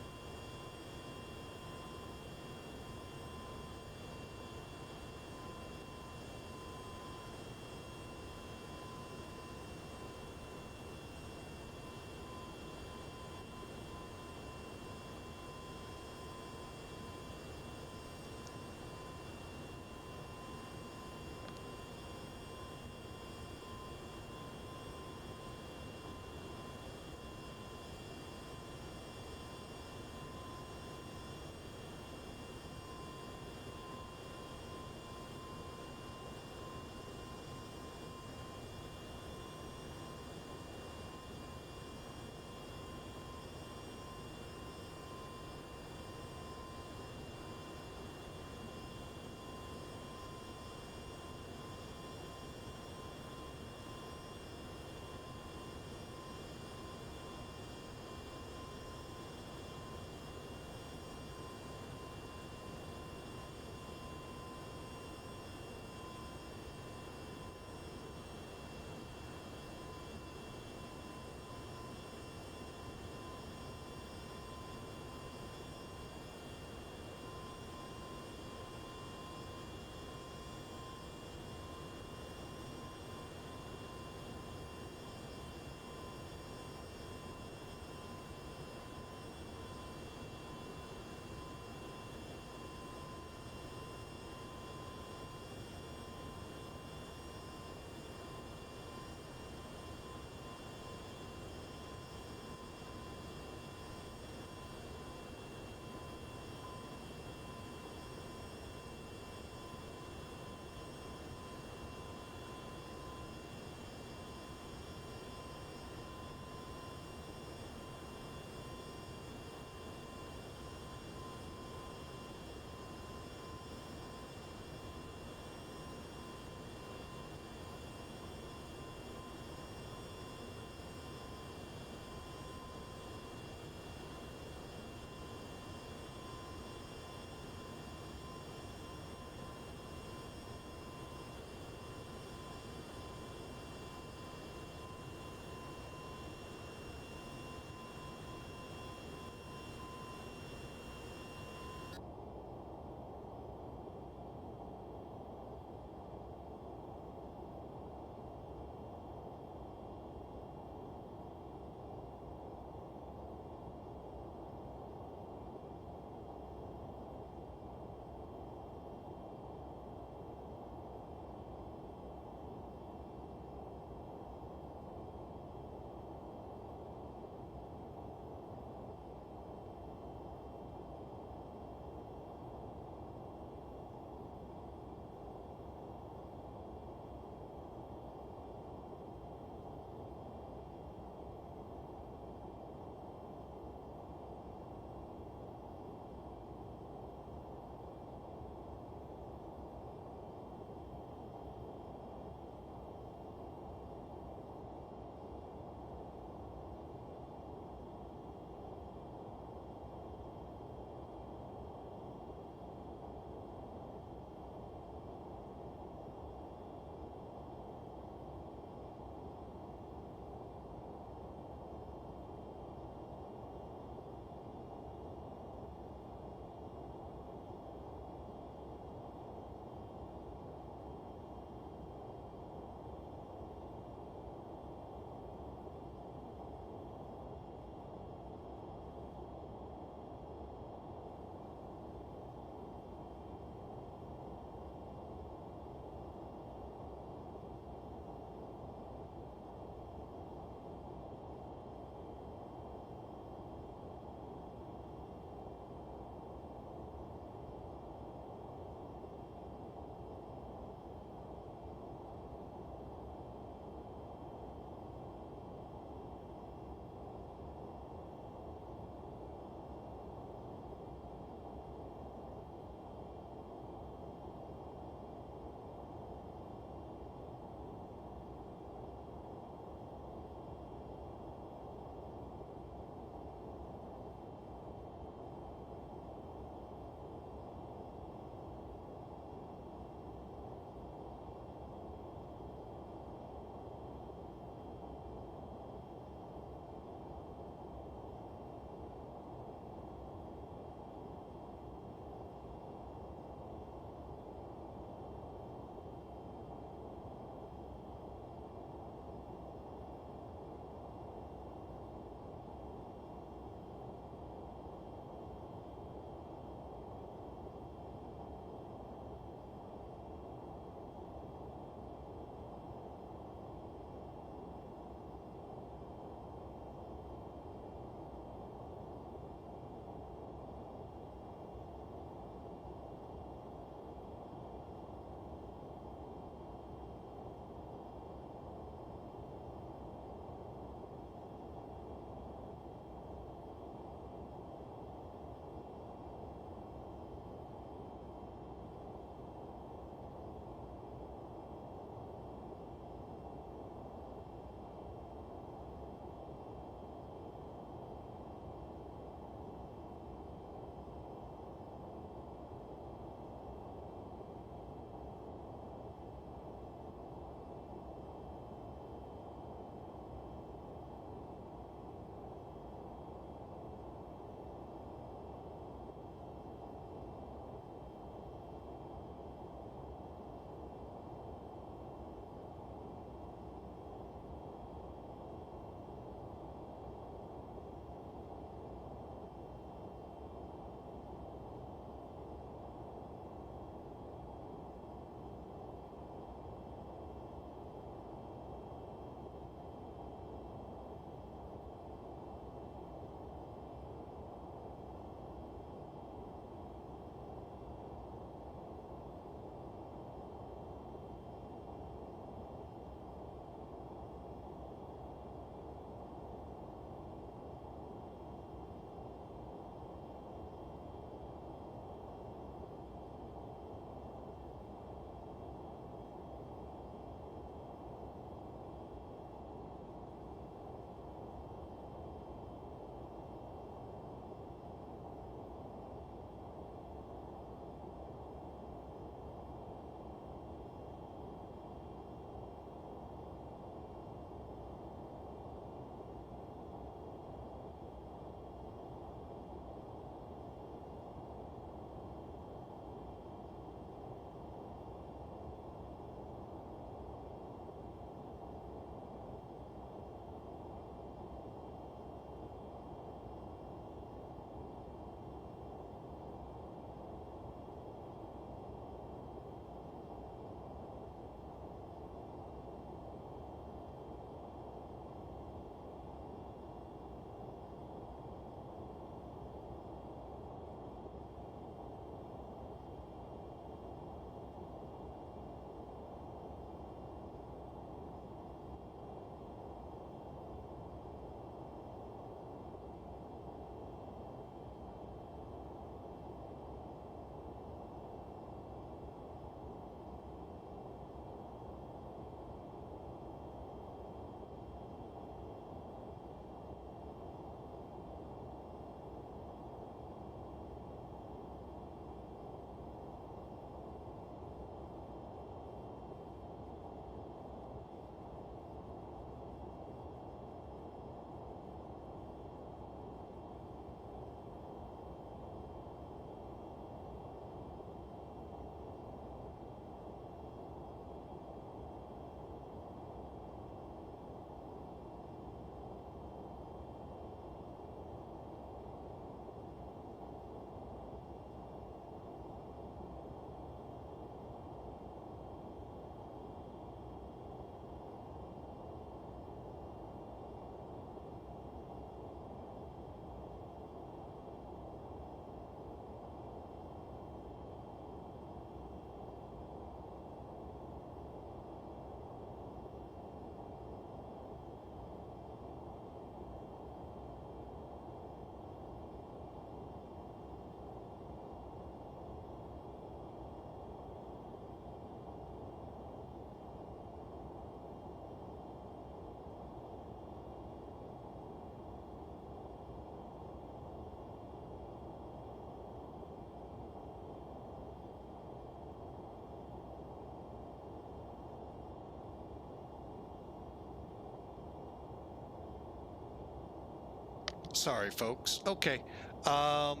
Sorry, folks. Okay. Um,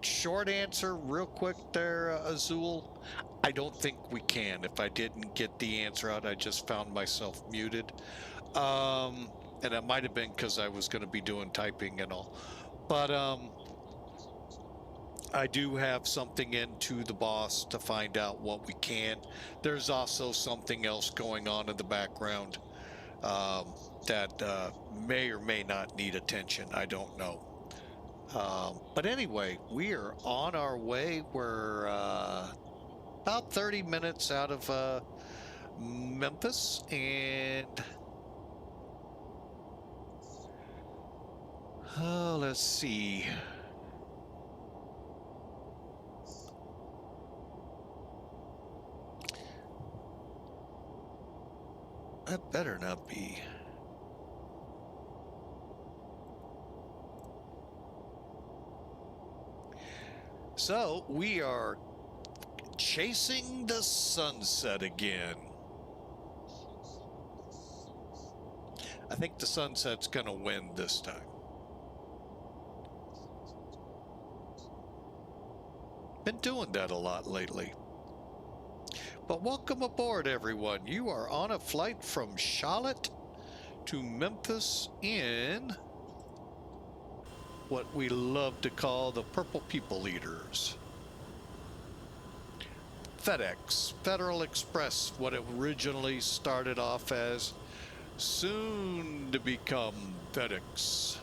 Short answer, real quick there, Azul. I don't think we can. If I didn't get the answer out, I just found myself muted. And it might have been because I was going to be doing typing and all. But I do have something into the boss to find out what we can. There's also something else going on in the background that may or may not need attention. I don't know. But anyway, we are on our way. We're about 30 minutes out of Memphis, and let's see. That better not be. So we are chasing the sunset again. I think the sunset's going to win this time. Been doing that a lot lately. But welcome aboard, everyone. You are on a flight from Charlotte to Memphis in what we love to call the Purple People Eaters. FedEx, Federal Express, what it originally started off as, soon to become FedEx.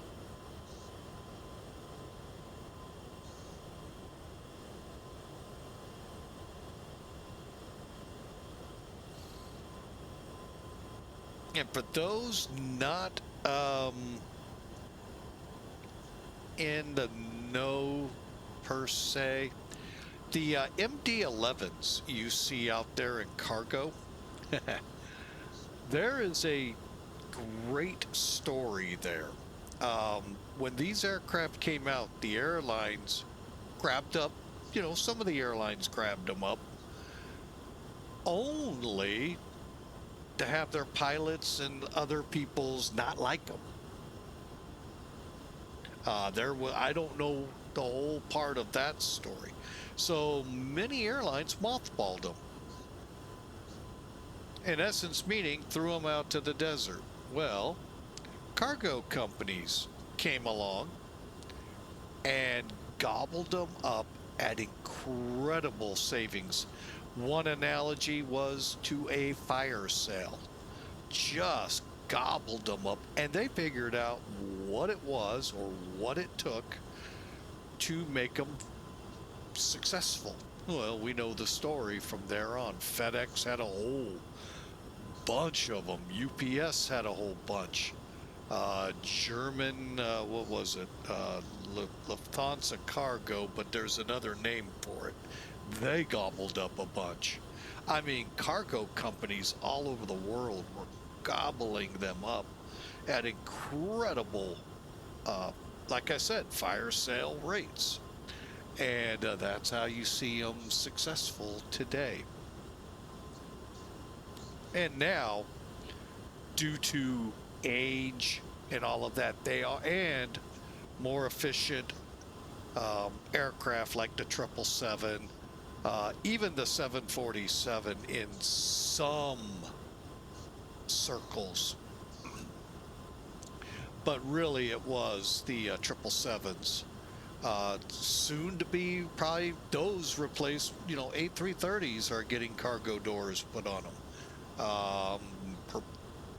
And for those not in the know per se, the MD-11s you see out there in cargo, there is a great story there. When these aircraft came out, the airlines grabbed up, some of the airlines grabbed them up only to have their pilots and other people's not like them. I don't know the whole part of that story. So many airlines mothballed them. In essence, meaning threw them out to the desert. Well, cargo companies came along and gobbled them up at incredible savings. One analogy was to a fire sale. Just gobbled them up, and they figured out what it was or what it took to make them successful. Well, we know the story from there on. FedEx had a whole bunch of them. UPS had a whole bunch. German, what was it? Lufthansa Cargo, but there's another name for it. They gobbled up a bunch. I mean, cargo companies all over the world were gobbling them up at incredible, like I said, fire sale rates. And that's how you see them successful today. And now, due to age and all of that, they are, and more efficient aircraft like the 777, even the 747 in some circles. But really it was the 777s. Soon to be probably those replaced, A330s are getting cargo doors put on them.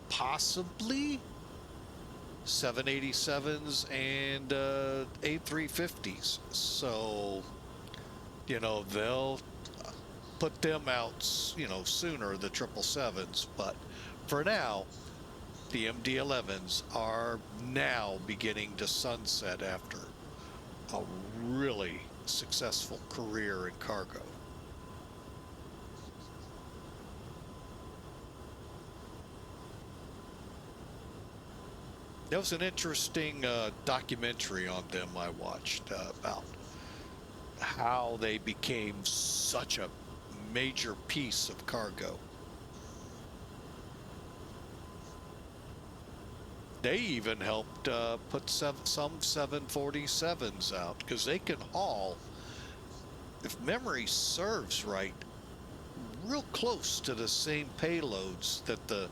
Possibly 787s and A350s. So, they'll put them out, sooner, the 777s. But for now, the MD-11s are now beginning to sunset after a really successful career in cargo. There was an interesting documentary on them I watched about how they became such a major piece of cargo. They even helped put some 747s out because they can haul, if memory serves right, real close to the same payloads that the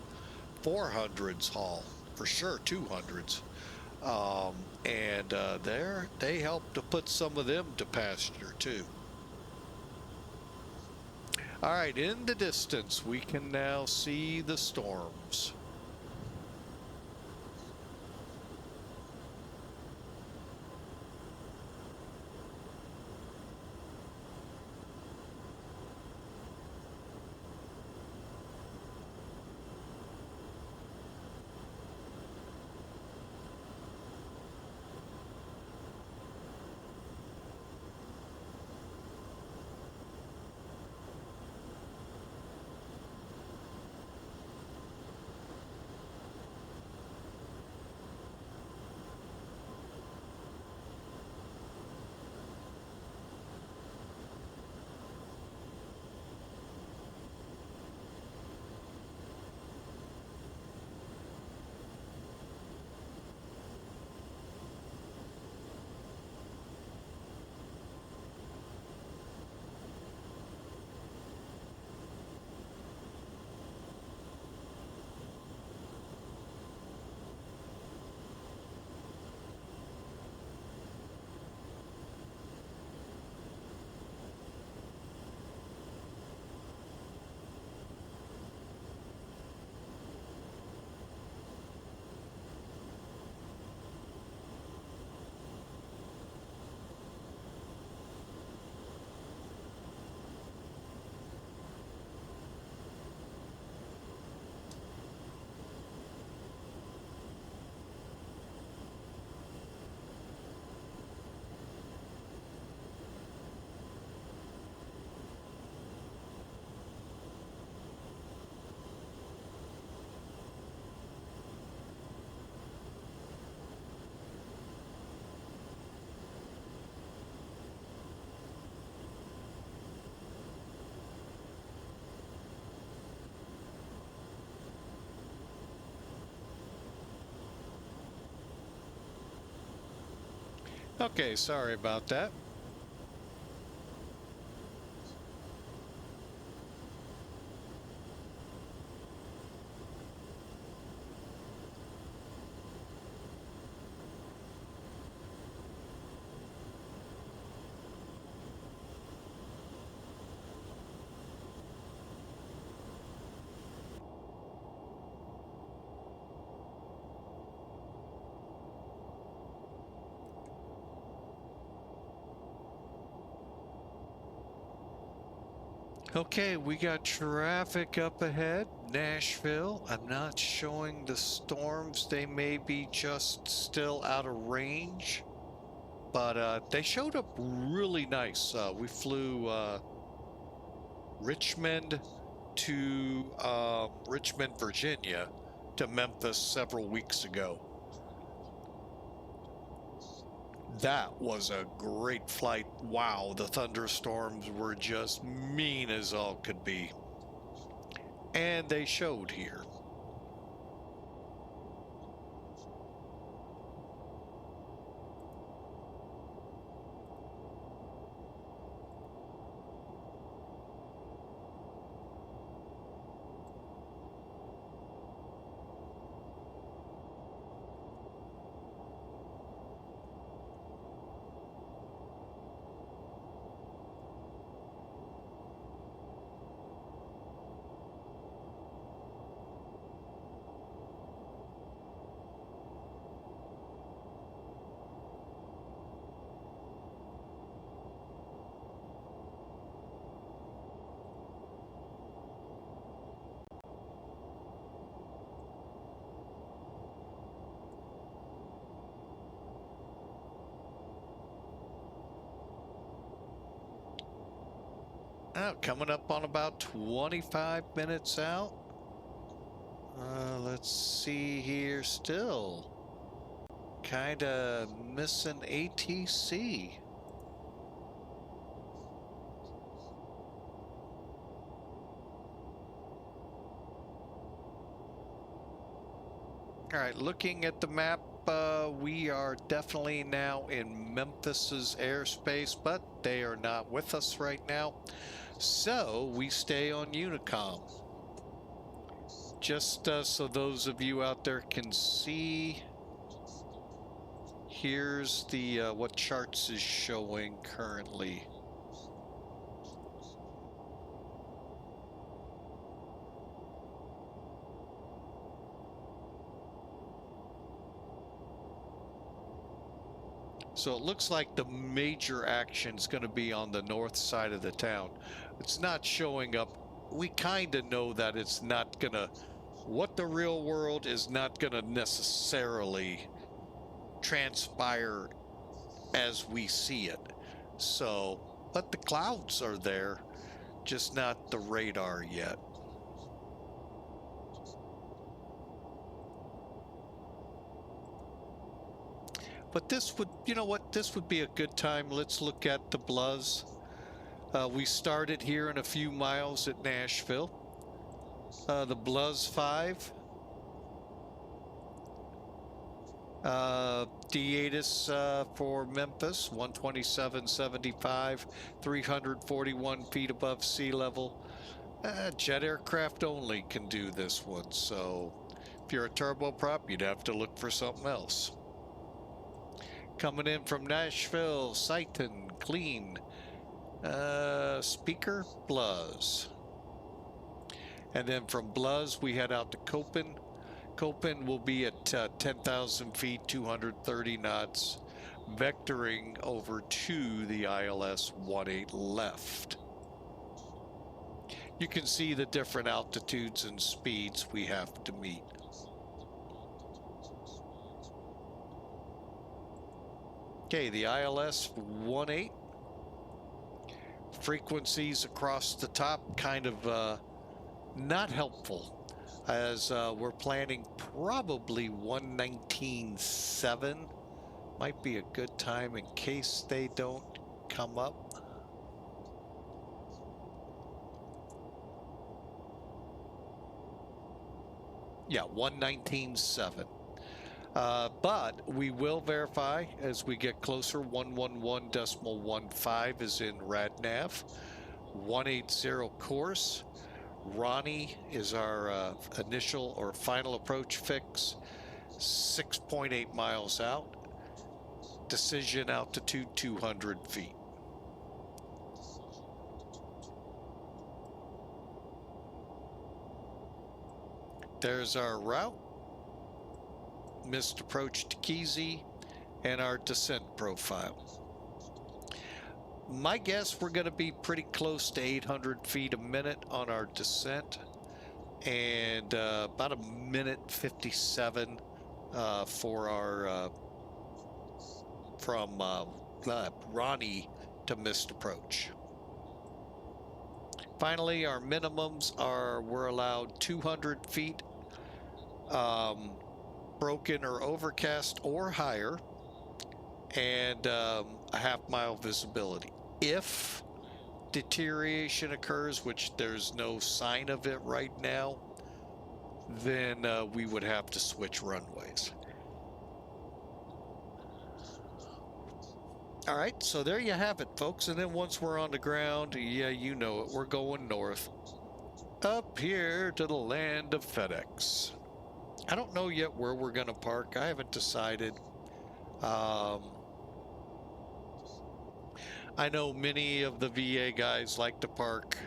400s haul, for sure 200s. And they helped to put some of them to pasture too. All right, in the distance, we can now see the storms. Okay, sorry about that. Okay, we got traffic up ahead, Nashville. I'm not showing the storms. They may be just still out of range, but they showed up really nice. We flew Richmond to Richmond, Virginia to Memphis several weeks ago. That was a great flight. Wow, the thunderstorms were just mean as all could be. And they showed here. Coming up on about 25 minutes out. Let's see here. Still kind of missing ATC. All right, looking at the map, we are definitely now in Memphis's airspace, but they are not with us right now. So we stay on Unicom. Just so those of you out there can see, here's the what charts is showing currently. So it looks like the major action is going to be on the north side of the town. It's not showing up. We kind of know that it's not going to, what the real world is not going to necessarily transpire as we see it. So, but the clouds are there, just not the radar yet. But this would, you know what, this would be a good time. Let's look at the Bluz. We started here in a few miles at Nashville. The Bluz 5. The for Memphis, 127.75, 341 feet above sea level. Jet aircraft only can do this one, so if you're a turboprop, you'd have to look for something else. Coming in from Nashville, Sighton, clean. Speaker, Bluz. And then from Bluz, we head out to Copen. Copen will be at 10,000 feet, 230 knots, vectoring over to the ILS 18 left. You can see the different altitudes and speeds we have to meet. Okay, the ILS 18. Frequencies across the top kind of not helpful, as we're planning probably 119.7. Might be a good time in case they don't come up. Yeah, 119.7. But we will verify as we get closer. 111.15 is in RadNav. 180 course. Ronnie is our initial or final approach fix. 6.8 miles out. Decision altitude 200 feet. There's our route. Missed approach to Keezy and our descent profile. My guess, we're going to be pretty close to 800 feet a minute on our descent, and about a minute 57 for our from Ronnie to missed approach. Finally, our minimums are we're allowed 200 feet broken or overcast or higher, and a half-mile visibility. If deterioration occurs, which there's no sign of it right now, then we would have to switch runways. All right, so there you have it, folks. And then once we're on the ground, yeah, you know it, we're going north. Up here to the land of FedEx. I don't know yet where we're going to park. I haven't decided. I know many of the VA guys like to park,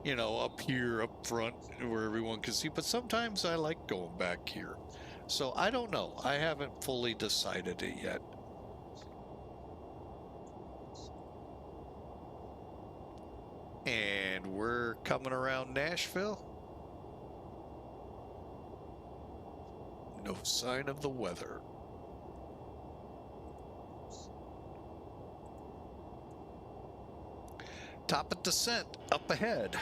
you know, up here, up front, where everyone can see, but sometimes I like going back here. So I don't know. I haven't fully decided it yet. And we're coming around Nashville. No sign of the weather. Top of descent up ahead.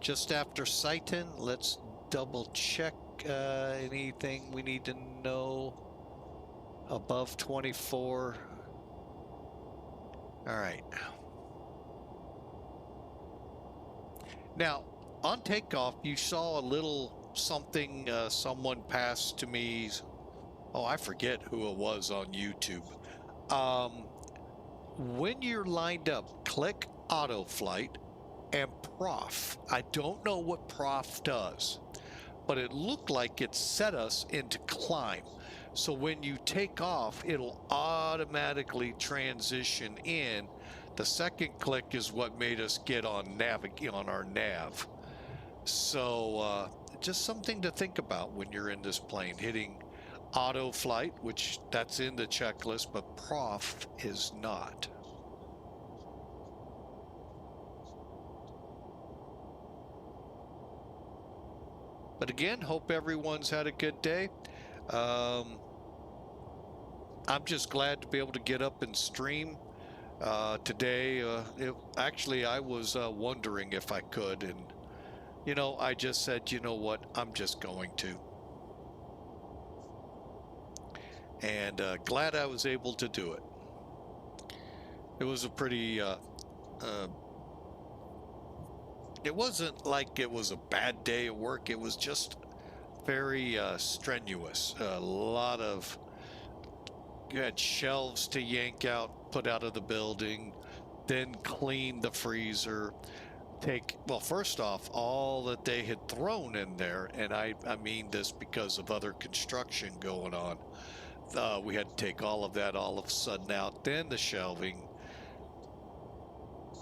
Just after Sighton, let's double check anything we need to know above 24. All right. Now, on takeoff, you saw a little something, someone passed to me. Oh, I forget who it was on YouTube. When you're lined up, click auto flight and prof. I don't know what prof does, but it looked like it set us into climb. So when you take off, it'll automatically transition in. The second click is what made us get on our nav. So just something to think about when you're in this plane, hitting auto flight, which that's in the checklist, but prof is not. But again, hope everyone's had a good day. I'm just glad to be able to get up and stream today. Actually, I was wondering if I could, and I just said, you know what, I'm just going to. And glad I was able to do it. It was a pretty it wasn't like it was a bad day at work. It was just very strenuous. A lot of, you had shelves to yank out, put out of the building, then clean the freezer, well, first off, all that they had thrown in there, and I mean this because of other construction going on, we had to take all of that all of a sudden out, then the shelving,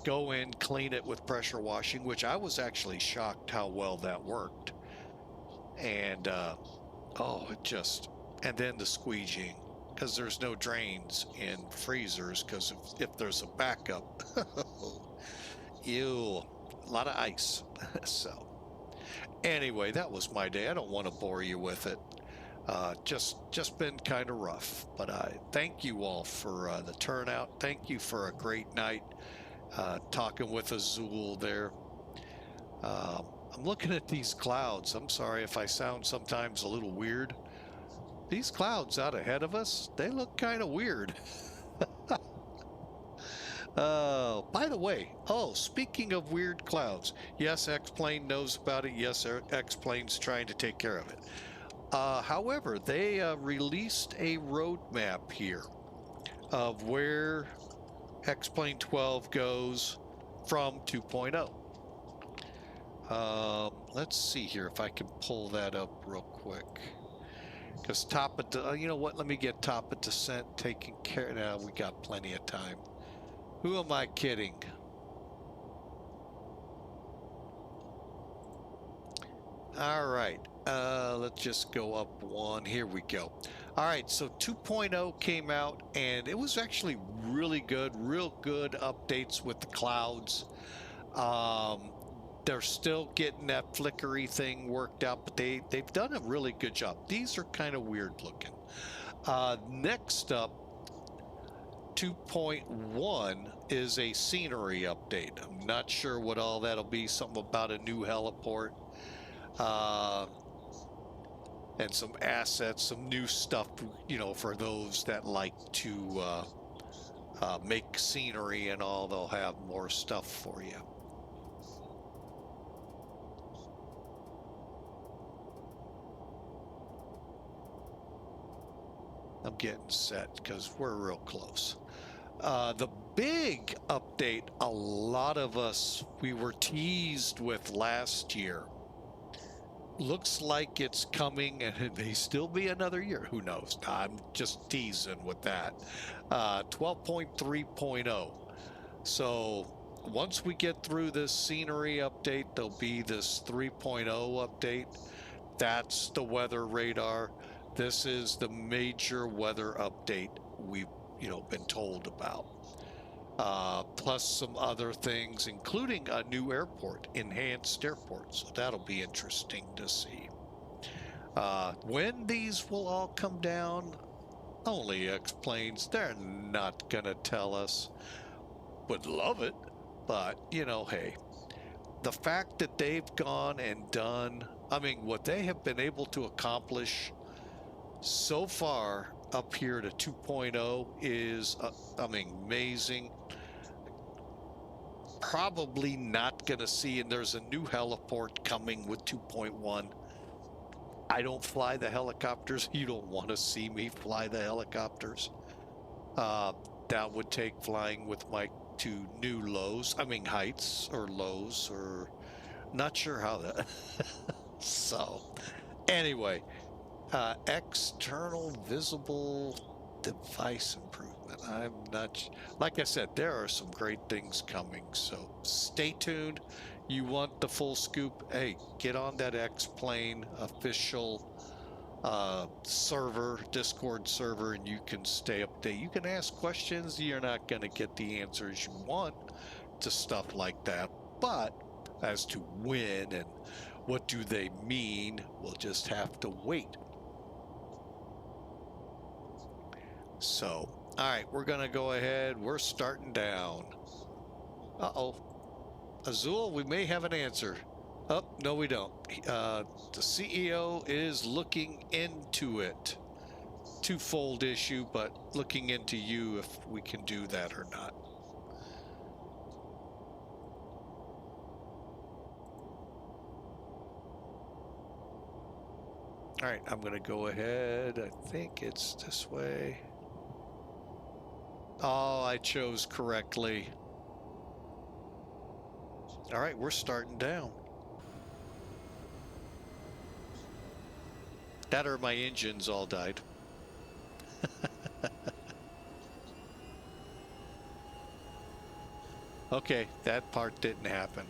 go in, clean it with pressure washing, which I was actually shocked how well that worked. And and then the squeegeeing, because there's no drains in freezers, because if there's a backup, ew, a lot of ice. So anyway, that was my day. I don't want to bore you with it. Just been kind of rough, but I thank you all for the turnout. Thank you for a great night. Talking with Azul there. I'm looking at these clouds. I'm sorry if I sound sometimes a little weird. These clouds out ahead of us, they look kind of weird. By the way, speaking of weird clouds, yes, X-Plane knows about it. Yes, X-Plane's trying to take care of it. However, they released a roadmap here of where X-Plane 12 goes from 2.0. Let's see here if I can pull that up real quick. Because top of you know what? Let me get top of descent taken care of. Now we got plenty of time. Who am I kidding? All right. Let's just go up one. Here we go. All right, so 2.0 came out, and it was actually really good, real good updates with the clouds. They're still getting that flickery thing worked out, but they've done a really good job. These are kind of weird looking. Next up, 2.1 is a scenery update. I'm not sure what all that'll be. Something about a new heliport. And some assets, some new stuff, for those that like to make scenery and all. They'll have more stuff for you. I'm getting set because we're real close. The big update, a lot of us, we were teased with last year. Looks like it's coming, and it may still be another year. Who knows? I'm just teasing with that. 12.3.0. So once we get through this scenery update, there'll be this 3.0 update. That's the weather radar. This is the major weather update we've been told about. Plus some other things, including a new airport, enhanced airport. So that'll be interesting to see. When these will all come down, only X-Planes. They're not gonna tell us. Would love it, but hey, the fact that they've gone and done, what they have been able to accomplish so far up here to 2.0 is amazing. probably not going to see, and there's a new heliport coming with 2.1. I don't fly the helicopters. You don't want to see me fly the helicopters. That would take flying with my two new heights or lows, or not sure how that. So anyway, external visible device improvement. I'm not, like I said, there are some great things coming, so stay tuned. You want the full scoop? Hey, get on that X-Plane official server, Discord server, and you can stay updated. You can ask questions. You're not going to get the answers you want to stuff like that, but as to when and what do they mean, we'll just have to wait. So, all right, we're going to go ahead. We're starting down. Uh-oh. Azul, we may have an answer. Oh, no, we don't. The CEO is looking into it. Twofold issue, but looking into you if we can do that or not. All right, I'm going to go ahead. I think it's this way. Oh, I chose correctly. All right, we're starting down. That or my engines all died. Okay, that part didn't happen.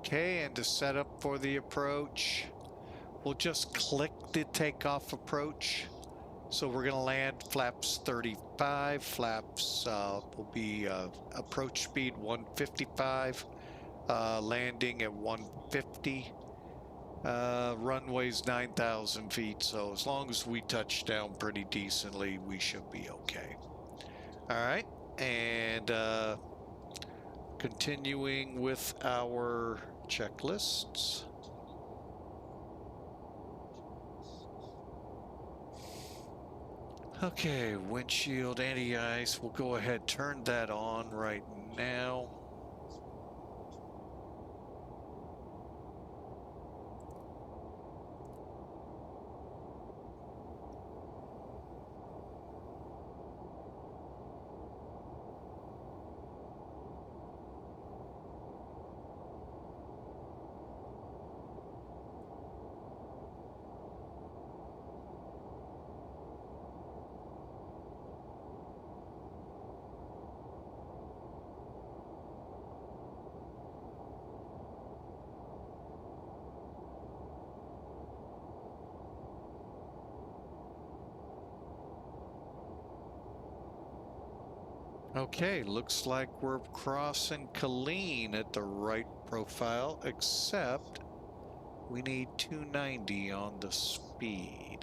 Okay, and to set up for the approach, we'll just click the takeoff approach. So we're going to land flaps 35. Flaps will be approach speed 155, landing at 150. Runway's 9,000 feet, so as long as we touch down pretty decently, we should be okay. All right, and continuing with our checklists. Okay, windshield anti-ice. We'll go ahead, turn that on right now. Okay, looks like we're crossing Colleen at the right profile, except we need 290 on the speed.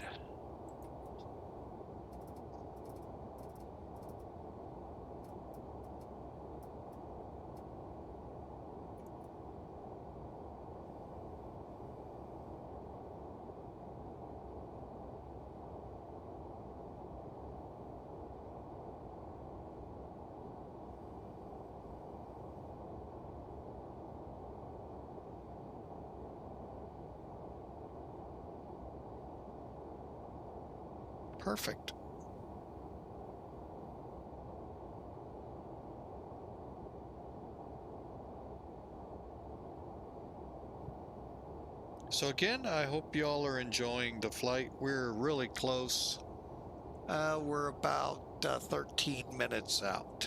Perfect. So again, I hope y'all are enjoying the flight. We're really close. We're about 13 minutes out.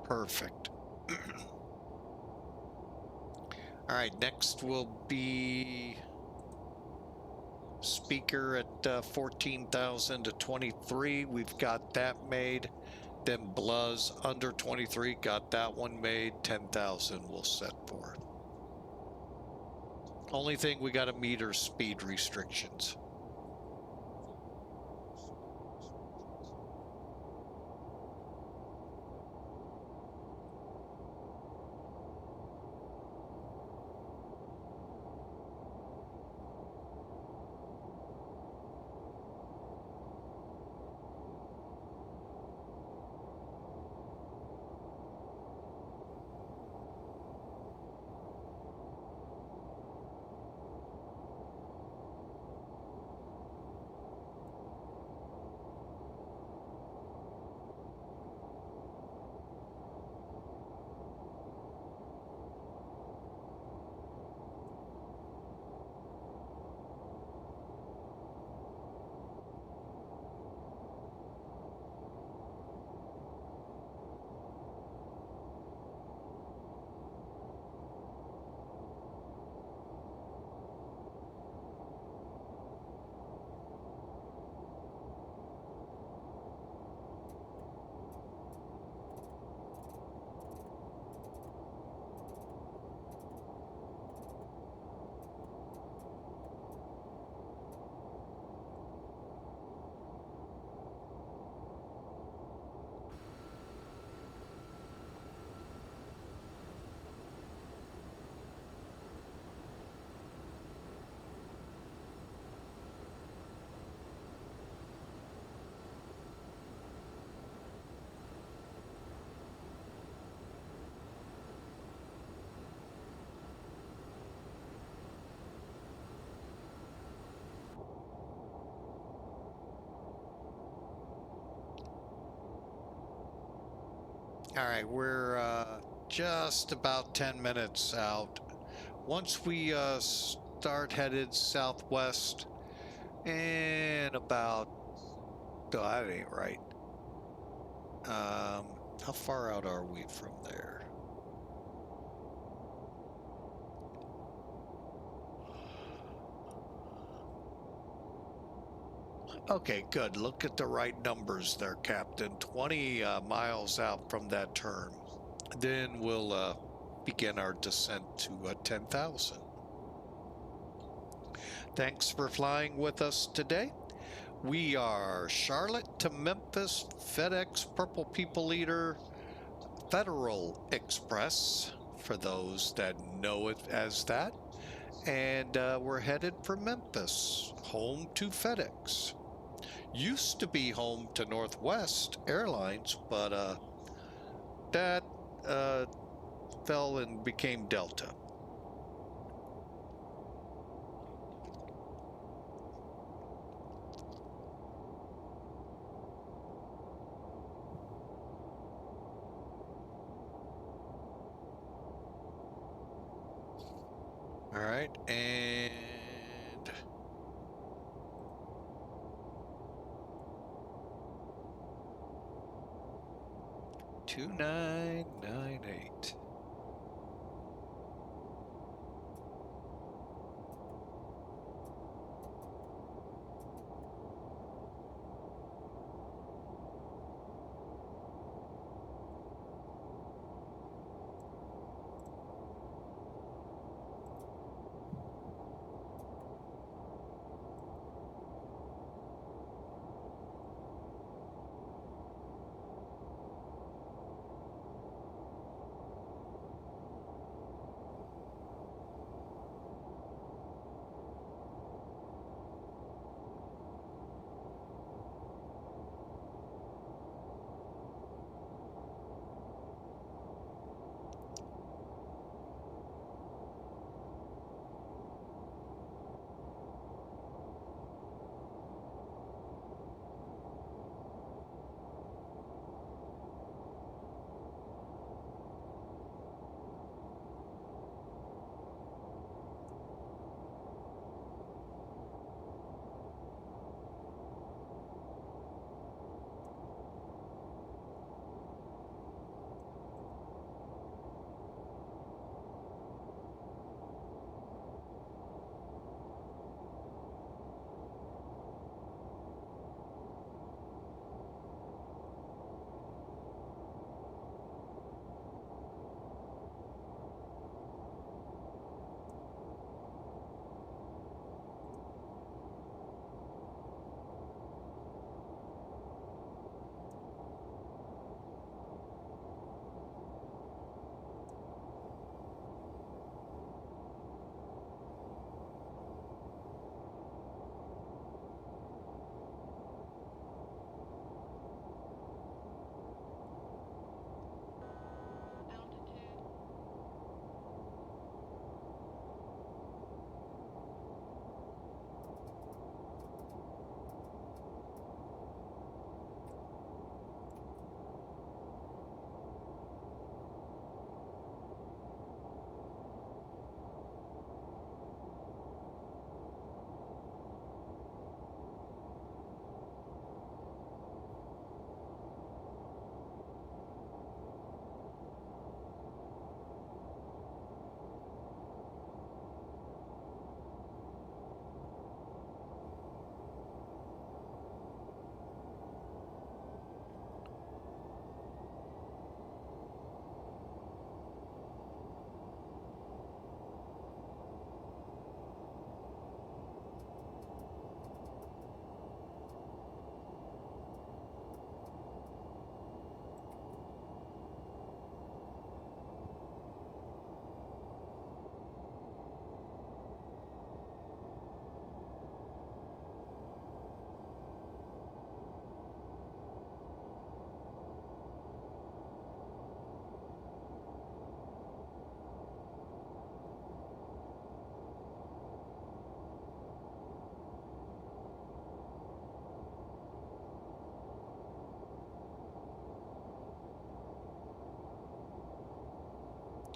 Perfect. All right, next will be speaker at 14,000 to 23. We've got that made. Then Bluz under 23, got that one made. 10,000 we'll set for. Only thing, we got to meet our speed restrictions. All right, we're just about 10 minutes out. Once we start headed southwest and about, oh, that ain't right. How far out are we from there? Okay, good. Look at the right numbers there, Captain. 20 miles out from that turn. Then we'll begin our descent to 10,000. Thanks for flying with us today. We are Charlotte to Memphis, FedEx Purple People Eater, Federal Express, for those that know it as that. And we're headed for Memphis, home to FedEx. Used to be home to Northwest Airlines, but that fell and became Delta. All right, and 2998.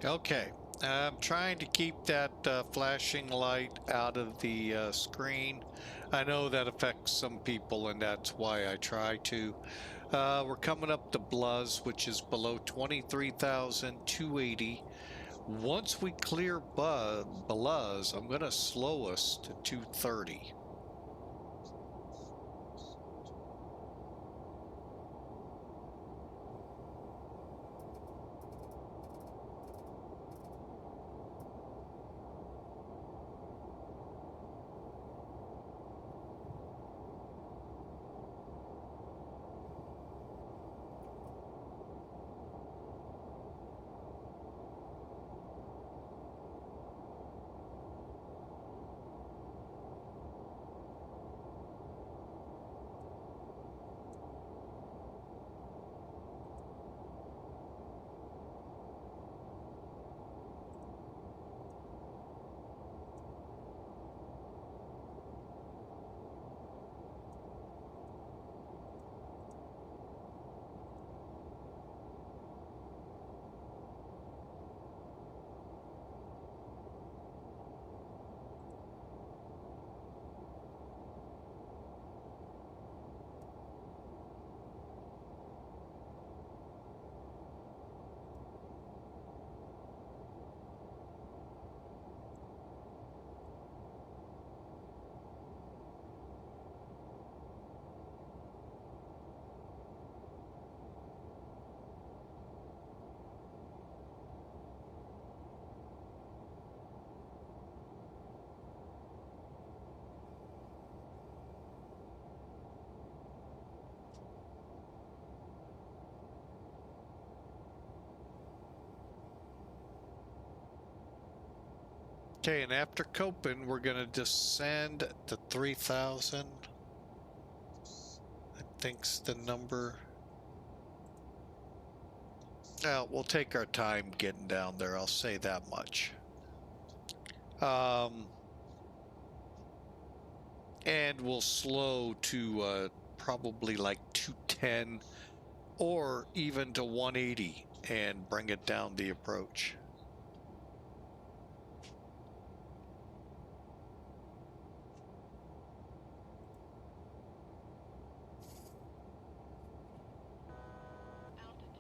Okay. I'm trying to keep that flashing light out of the screen. I know that affects some people, and that's why I try to. We're coming up to Bluz, which is below 23,280. Once we clear Bluz, I'm going to slow us to 230. Okay, and after Copen, we're going to descend to 3,000. I think's the number. We'll take our time getting down there, I'll say that much. And we'll slow to probably like 210 or even to 180 and bring it down the approach. Altitude.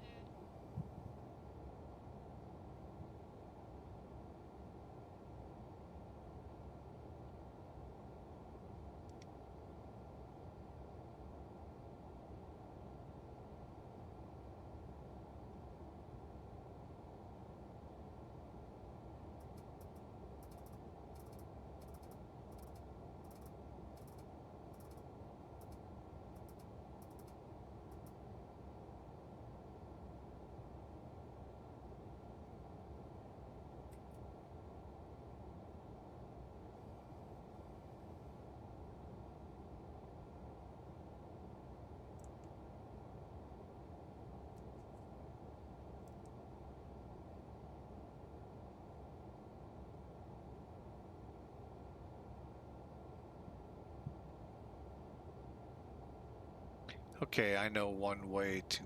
Okay, I know one way to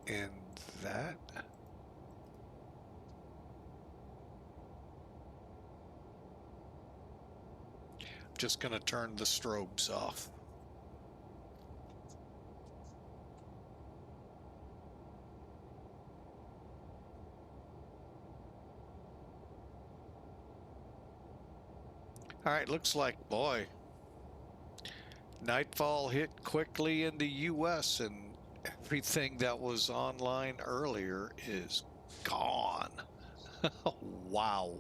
end that. I'm just going to turn the strobes off. All right, looks like, boy, nightfall hit quickly in the US and everything that was online earlier is gone. Wow.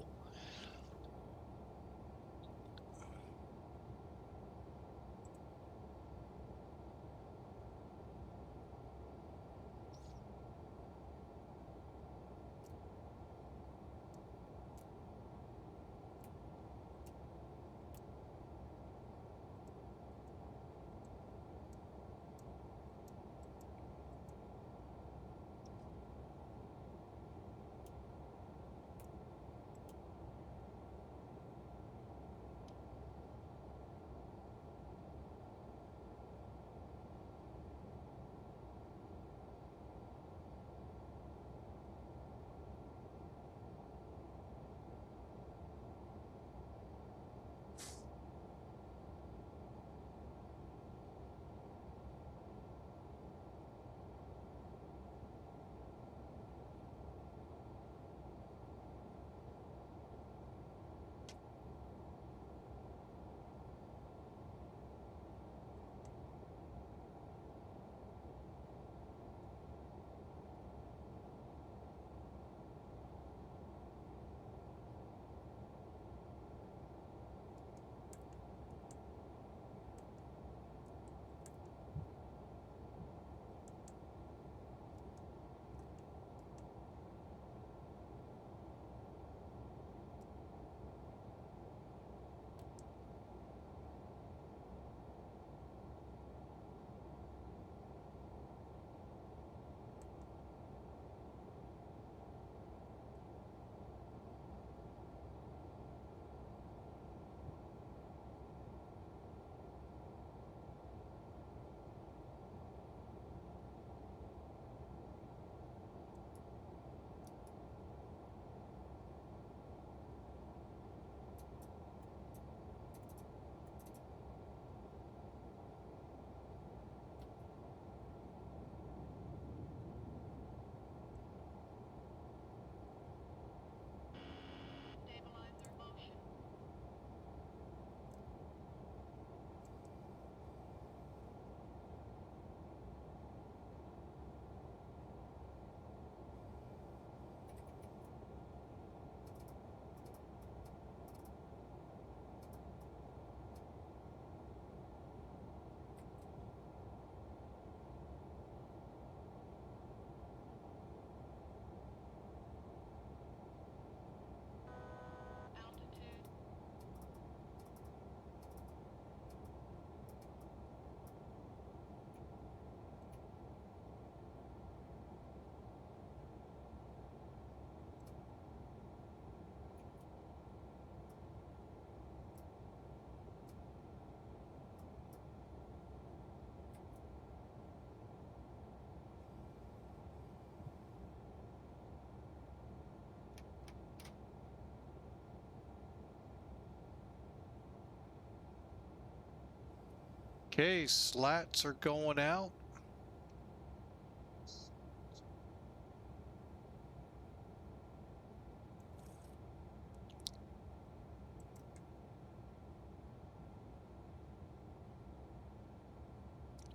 Okay, slats are going out.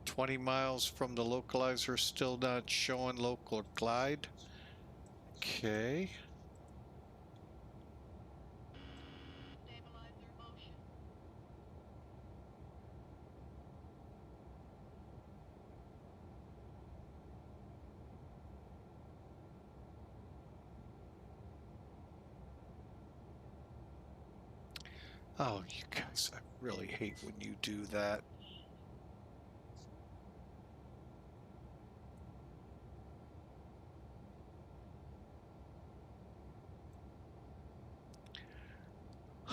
"20 miles from the localizer, still not showing local glide." Okay. Stabilizer motion. Oh, you guys, I really hate when you do that.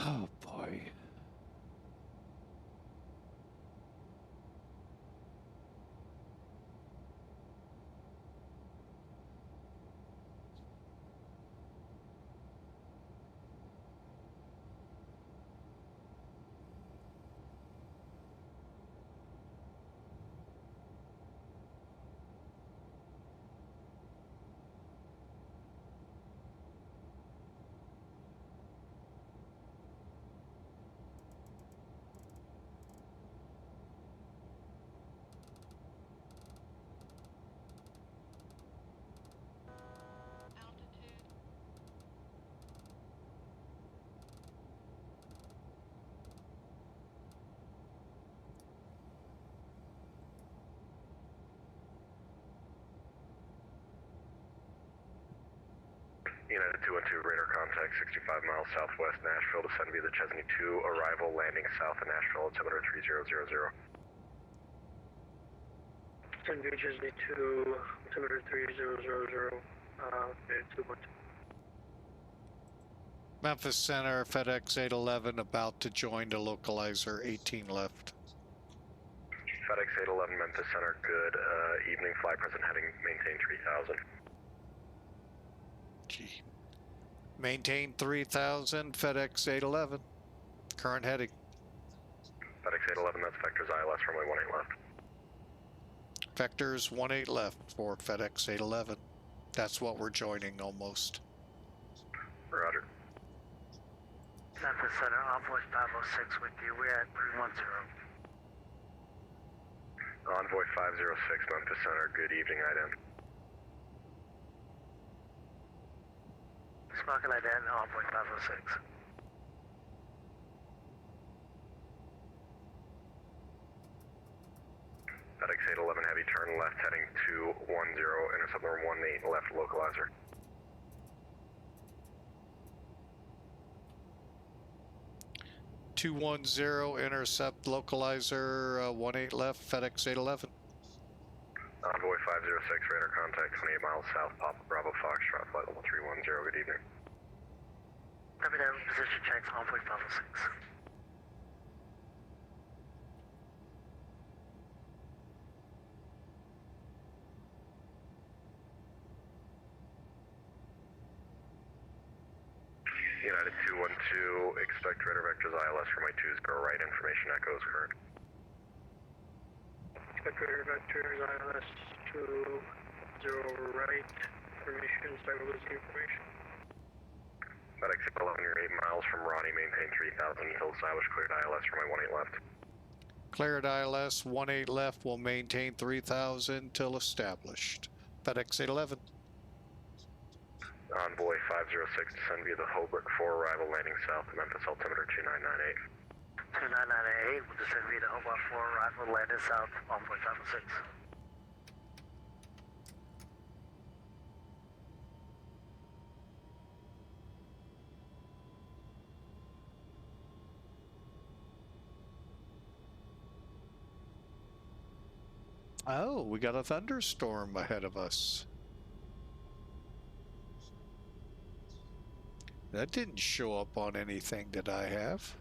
Oh boy. Altitude. United 212 radar contact 65 miles southwest Nashville, descend via the Chesney 2, arrival landing south of Nashville, altimeter 3000. Descend via Chesney 2, altimeter 3000, 212. Memphis Center, FedEx 811 about to join the localizer, 18 left. FedEx 811 Memphis Center, good evening, fly present heading, maintain 3000. Gee. Maintain 3000, FedEx 811. Current heading. FedEx 811, that's Vector's ILS, runway 18 left. Vectors 18 left for FedEx 811. That's what we're joining almost. Roger. Memphis Center, Envoy 506 with you. We're at 310. Envoy 506, Memphis Center, good evening, IDEN. Smoking IDEN, Envoy 506. FedEx 811 heavy, turn left heading 210, intercept number 18 left localizer. (210) intercept localizer 18 left, FedEx 811. Envoy 506, radar contact 28 miles south, Papa Bravo Foxtrot, flight level 310, good evening. Copy that, position checks, Envoy 506. United 212, expect radar vectors ILS for my 20 right, information echoes current. Expect radar vectors, ILS 20 right, information, start losing information. FedEx 811, you're 8 miles from Ronnie, maintain 3000, Hill Stylish, cleared ILS for my 18 left. Cleared ILS 18 left, will maintain 3000 till established. FedEx 811. Envoy 506, descend via the Holbrook 4, arrival landing south of Memphis, altimeter 2998. 2998, we'll descend via the Hobart 4, arrival landing south, Envoy 506. Oh, we got a thunderstorm ahead of us. That didn't show up on anything that I have.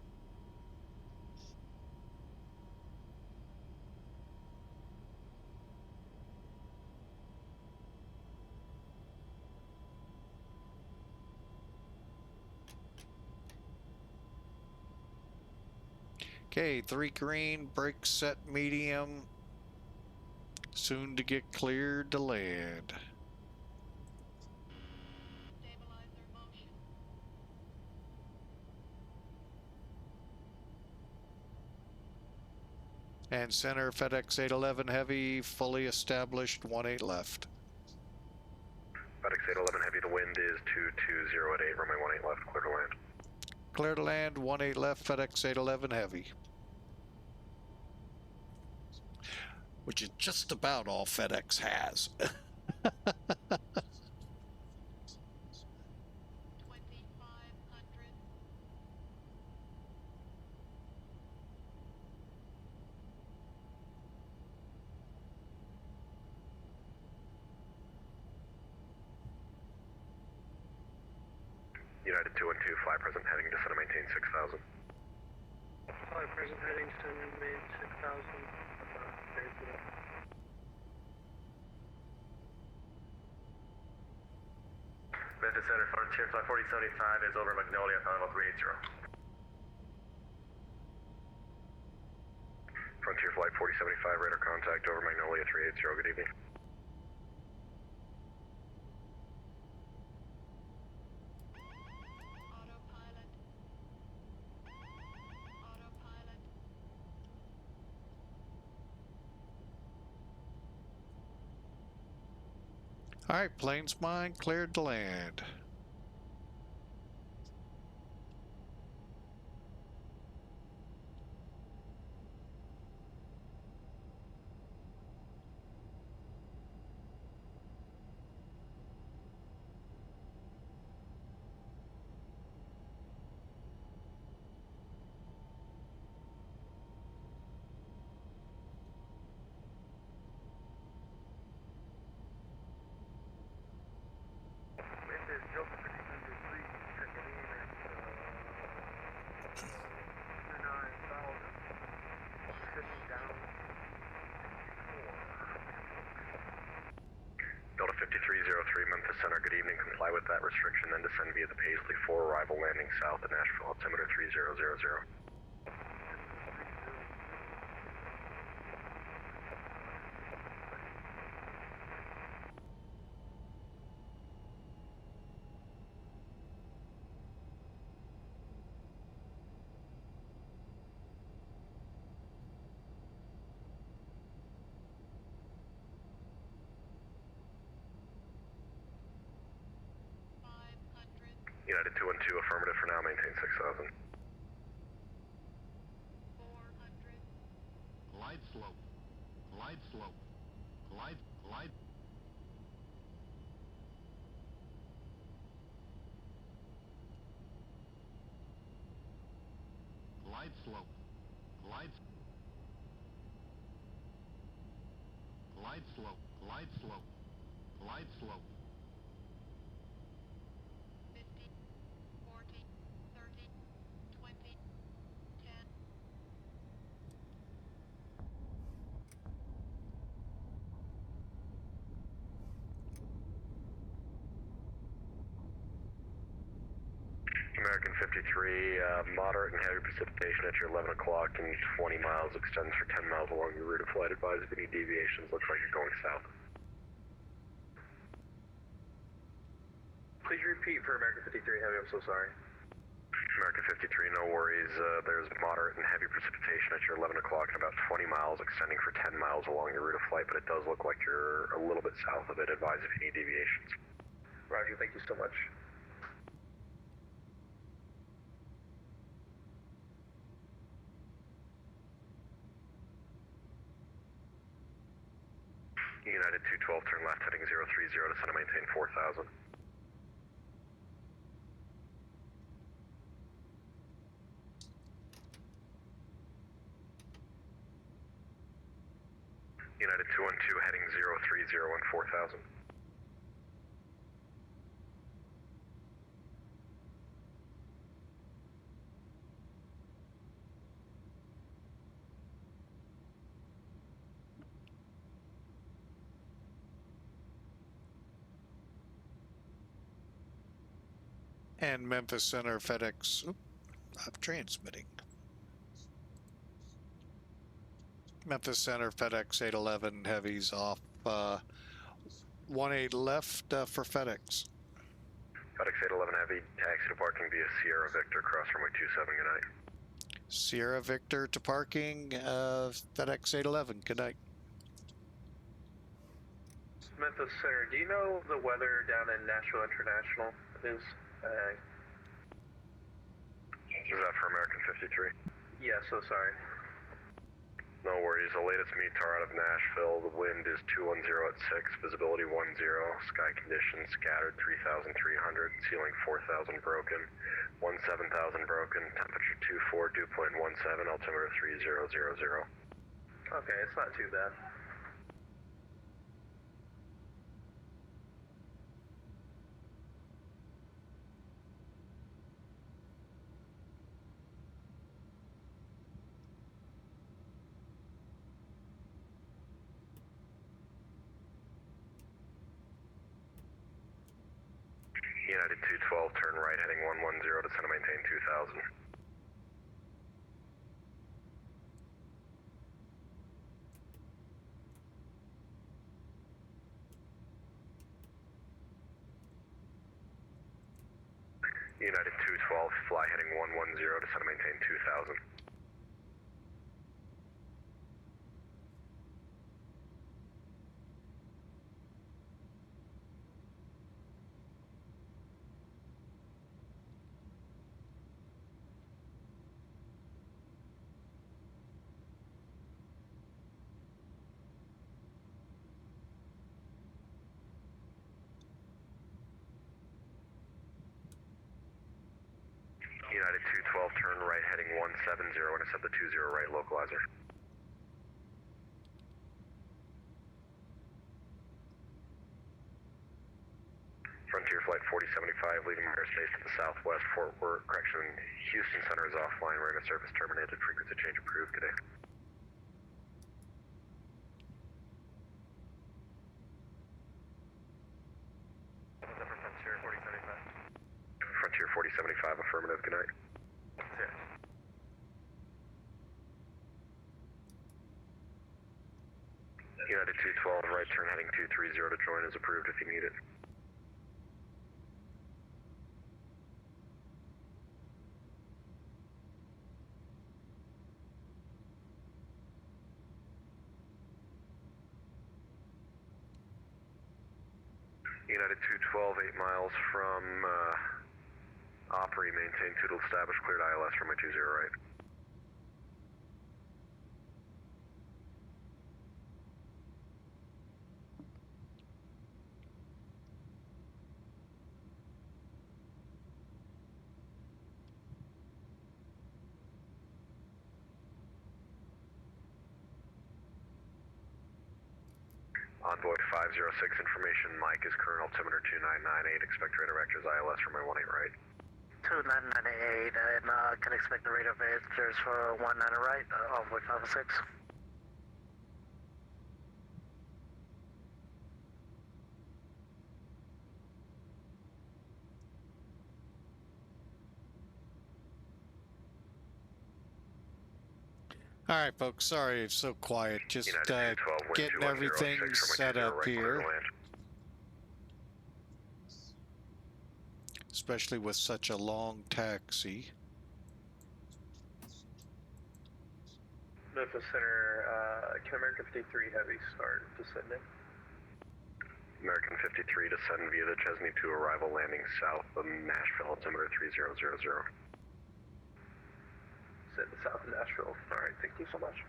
Okay, 3 green, brake set medium. Soon to get cleared to land. Stabilizer motion. And center FedEx 811 Heavy, fully established, 18 left. FedEx 811 Heavy, the wind is 220 at 8, runway 18 left, clear to land. Clear to land, 18 left, FedEx 811 Heavy. Which is just about all FedEx has. 2500. United 212, fly present heading, descend and maintain 6,000. Fly present heading, send and main 6,000. Memphis Center, Frontier Flight 4075 is over Magnolia, final 380. Frontier Flight 4075, radar contact over Magnolia 380, good evening. Autopilot. Autopilot. Alright, plane's mine, cleared to land. Memphis Delta 53, checking in at 9,000. Sitting down 4. Delta 5303, Memphis Center, good evening. Comply with that restriction, then descend via the Paisley 4, arrival landing south at Nashville, altimeter 3000. United 212, affirmative for now, maintain 6,000. 400. Glide slope. Glide slope. Glide. Glide slope. Glide. Glide slope. Glide slope. Glide slope. 50, 40, 30, 20, 10. American 53, moderate and heavy precipitation at your 11 o'clock and 20 miles, extends for 10 miles along your route of flight. Advise if any deviations, looks like you're going south. Please repeat for American 53 Heavy, I'm so sorry. American 53, no worries. There's moderate and heavy precipitation at your 11 o'clock and about 20 miles, extending for 10 miles along your route of flight, but it does look like you're a little bit south of it. Advise if any deviations. Roger, thank you so much. United 212, turn left heading 030, descend and maintain 4,000. United 212, heading 030 and 4,000. And Memphis Center FedEx. I'm transmitting. Memphis Center, FedEx 811 heavies off 1-8 left for FedEx. FedEx 811 Heavy, taxi to parking via Sierra Victor, cross runway 27, good night. Sierra Victor to parking, FedEx 811, good night. Memphis Center, do you know the weather down in Nashville International is? Is that for American 53? Yeah, so sorry. No worries, the latest meets are out of Nashville. The wind is 210 at 6, visibility 10, sky conditions scattered 3,300, ceiling 4,000 broken, 17,000 broken, temperature 24, dew point 17, altimeter 3000. Okay, it's not too bad. United 212, turn right heading 110, descend to maintain 2000. United 212, fly heading 110, descend to maintain 2000. United 212, turn right heading 170, intercept the 20 right localizer. Frontier Flight 4075, leaving airspace to the southwest, Houston Center is offline, radar service terminated, frequency change approved, good day. Frontier 4075, affirmative, good night. United 212, right turn heading 230 to join is approved if you need it. United 212, 8 miles from Opry, maintain Toodle established, cleared ILS from my 20 right. Envoy 506, information, Mike is current altimeter 2998, expect radar vectors ILS from my 18 right. 2998, and can expect the radar vectors for 19 right, Envoy 506. All right, folks, sorry it's so quiet. Just United 212, wind getting 2106 everything from my set 20 up right, clear here, to land. especially with such a long taxi. Memphis Center, can American 53 heavy start descending? American 53, descend via the Chesney 2 arrival landing south of Nashville, altimeter 3000. Sitting south of Nashville. Alright, thank you so much.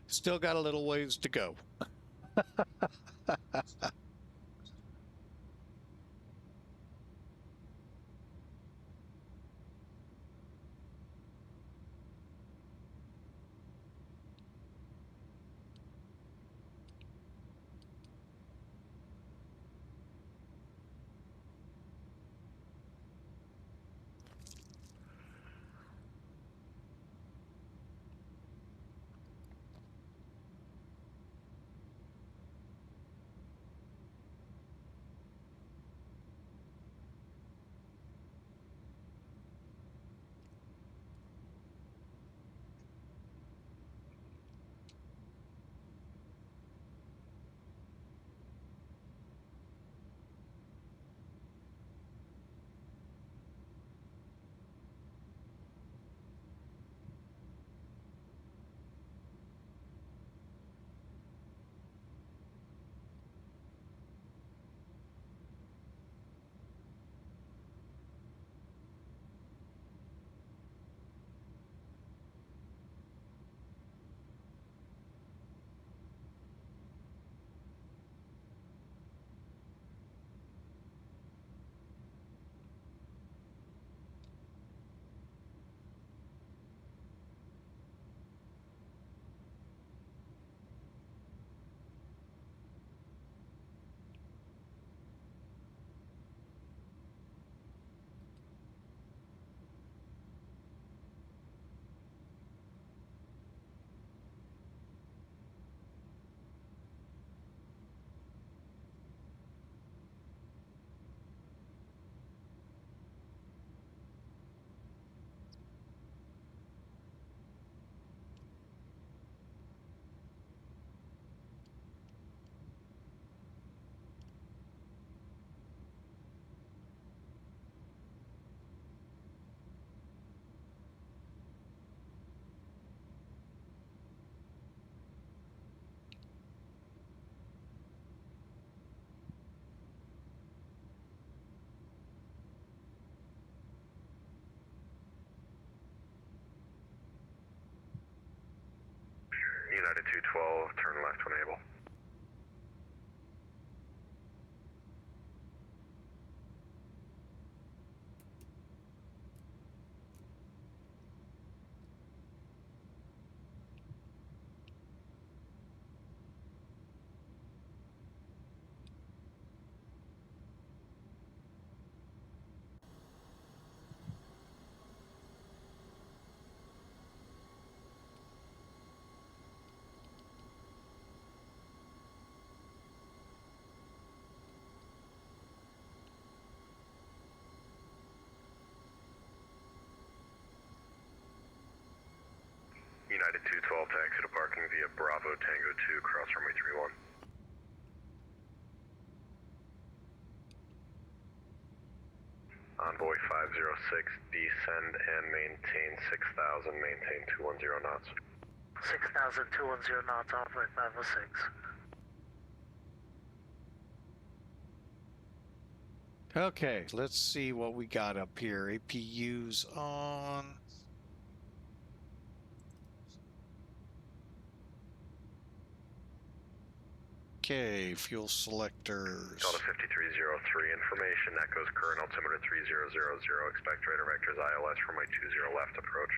Still got a little ways to go. 212, turn left when able. United 212 taxi to parking via Bravo Tango 2, cross runway 31. Envoy 506, descend and maintain 6,000, maintain 210 knots. 6,210 knots, Envoy 506. Okay, let's see what we got up here. APU's on. Okay, fuel selectors. Delta 5303, information, echoes current altimeter 3000, expect radar vectors ILS from my 20 left approach.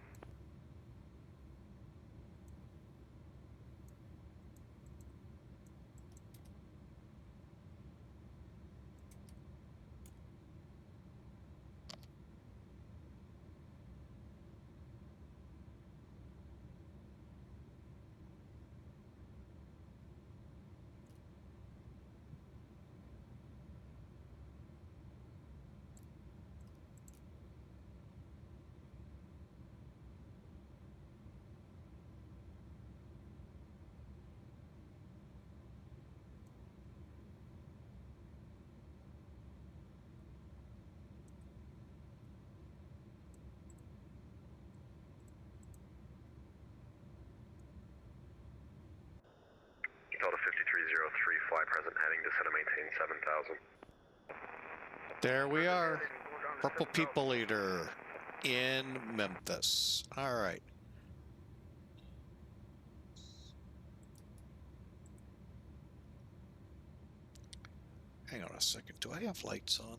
Delta 5303, fly present, heading descend and maintain 7,000. There we are. Purple People Eater in Memphis. All right. Hang on a second. Do I have lights on?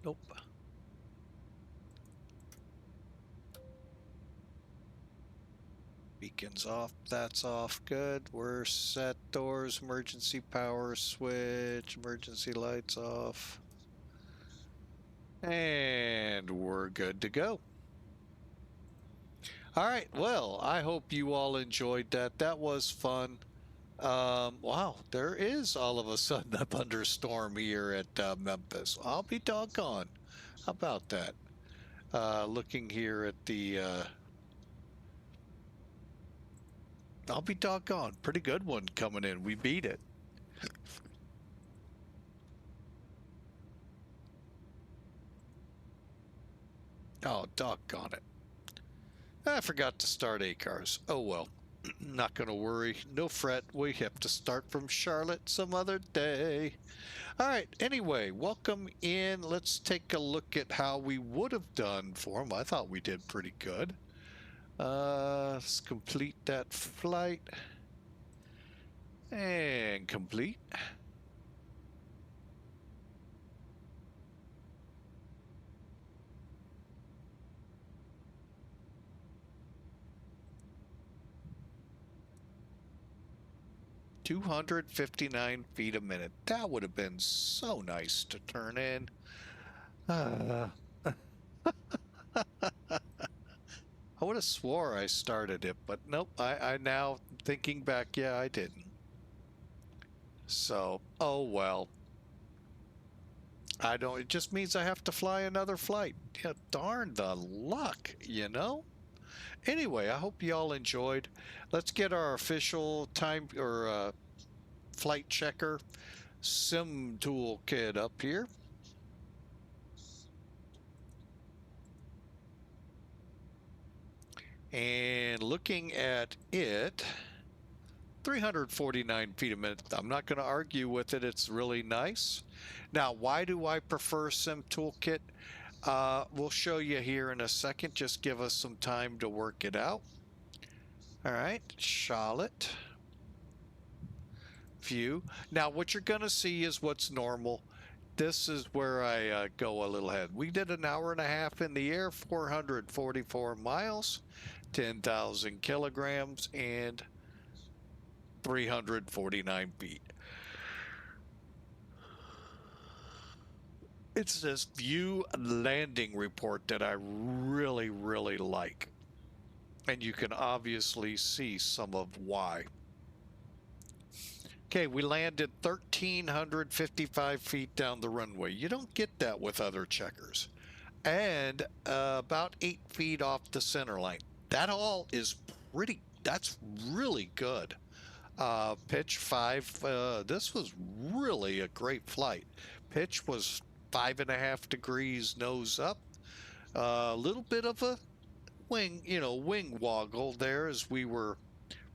Nope. Beacons off. That's off. Good. We're set. Doors. Emergency power switch. Emergency lights off. And we're good to go. All right. Well, I hope you all enjoyed that. That was fun. Wow, there is all of a sudden a thunderstorm here at Memphis. I'll be doggone. How about that? Looking here at the I'll be doggone. Pretty good one coming in. We beat it. Oh, doggone it. I forgot to start ACARS. Oh well. Not going to worry. No fret. We have to start from Charlotte some other day. All right. Anyway, welcome in. Let's take a look at how we would have done for them. I thought we did pretty good. Let's complete that flight. And complete. $259 feet a minute. That would have been so nice to turn in. I would have swore I started it, but nope. I now thinking back, yeah, I didn't. So, oh well. I don't. It just means I have to fly another flight. Yeah, darn the luck, you know. Anyway, I hope y'all enjoyed. Let's get our official time or flight checker sim toolkit up here. And looking at it, 349 feet a minute. I'm not going to argue with it. It's really nice. Now, why do I prefer sim toolkit? We'll show you here in a second. Just give us some time to work it out. All right, Charlotte. View. Now, what you're going to see is what's normal. This is where I go a little ahead. We did an hour and a half in the air, 444 miles, 10,000 kilograms, and 349 feet. It's this view landing report that I really, really like. And you can obviously see some of why. Okay, we landed 1,355 feet down the runway. You don't get that with other checkers. And about 8 feet off the center line. That all is pretty, that's really good. Pitch 5, this was really a great flight. Pitch was 5.5 degrees nose up. A little bit of a wing woggle there as we were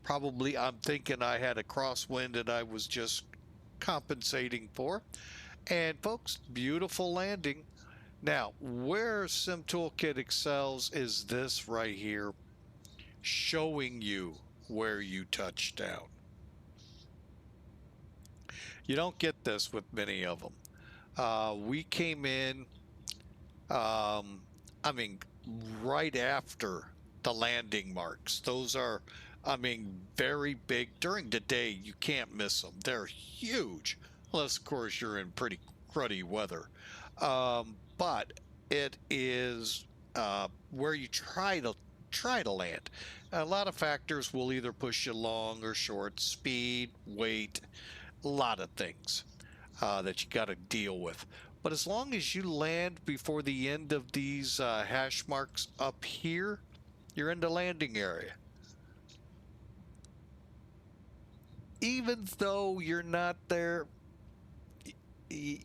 probably, I'm thinking I had a crosswind that I was just compensating for. And folks, beautiful landing. Now, where Sim Toolkit excels is this right here, showing you where you touch down. You don't get this with many of them. We came in, I mean, right after the landing marks. Those are, I mean, very big. During the day, you can't miss them. They're huge, unless, of course, you're in pretty cruddy weather. But it is where you try to land. A lot of factors will either push you long or short, speed, weight, a lot of things that you got to deal with. But as long as you land before the end of these hash marks up here, you're in the landing area. Even though you're not there, you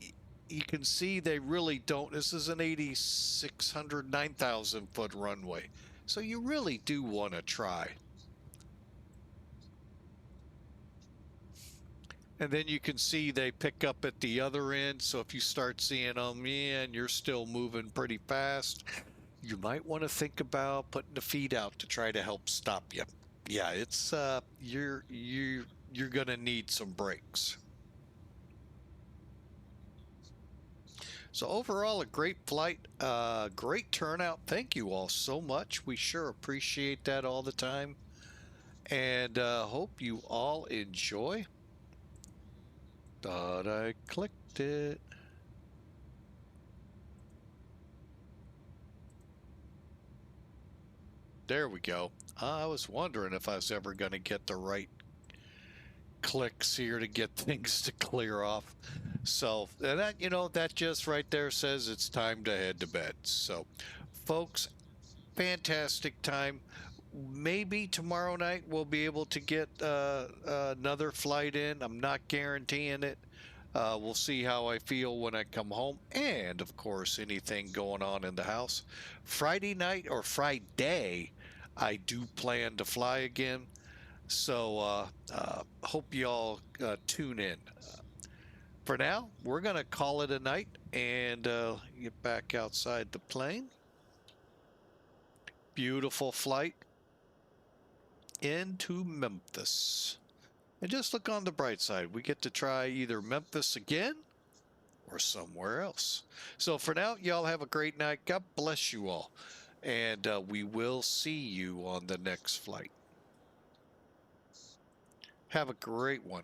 can see they really don't. This is an 8,600, 9,000 foot runway. So you really do want to try. And then you can see they pick up at the other end. So if you start seeing them and you're still moving pretty fast, you might want to think about putting the feet out to try to help stop you. Yeah, it's you're gonna need some brakes. So overall, a great flight, great turnout. Thank you all so much. We sure appreciate that all the time, and hope you all enjoy. Thought I clicked it. There we go. I was wondering if I was ever going to get the right clicks here to get things to clear off. So that, that just right there says it's time to head to bed. So folks, fantastic time. Maybe tomorrow night we'll be able to get another flight in. I'm not guaranteeing it. We'll see how I feel when I come home, and of course anything going on in the house. Friday night or Friday, I do plan to fly again. So hope y'all tune in. For now, we're going to call it a night and get back outside the plane. Beautiful flight into Memphis. And just look on the bright side. We get to try either Memphis again or somewhere else. So for now, y'all have a great night. God bless you all. And we will see you on the next flight. Have a great one.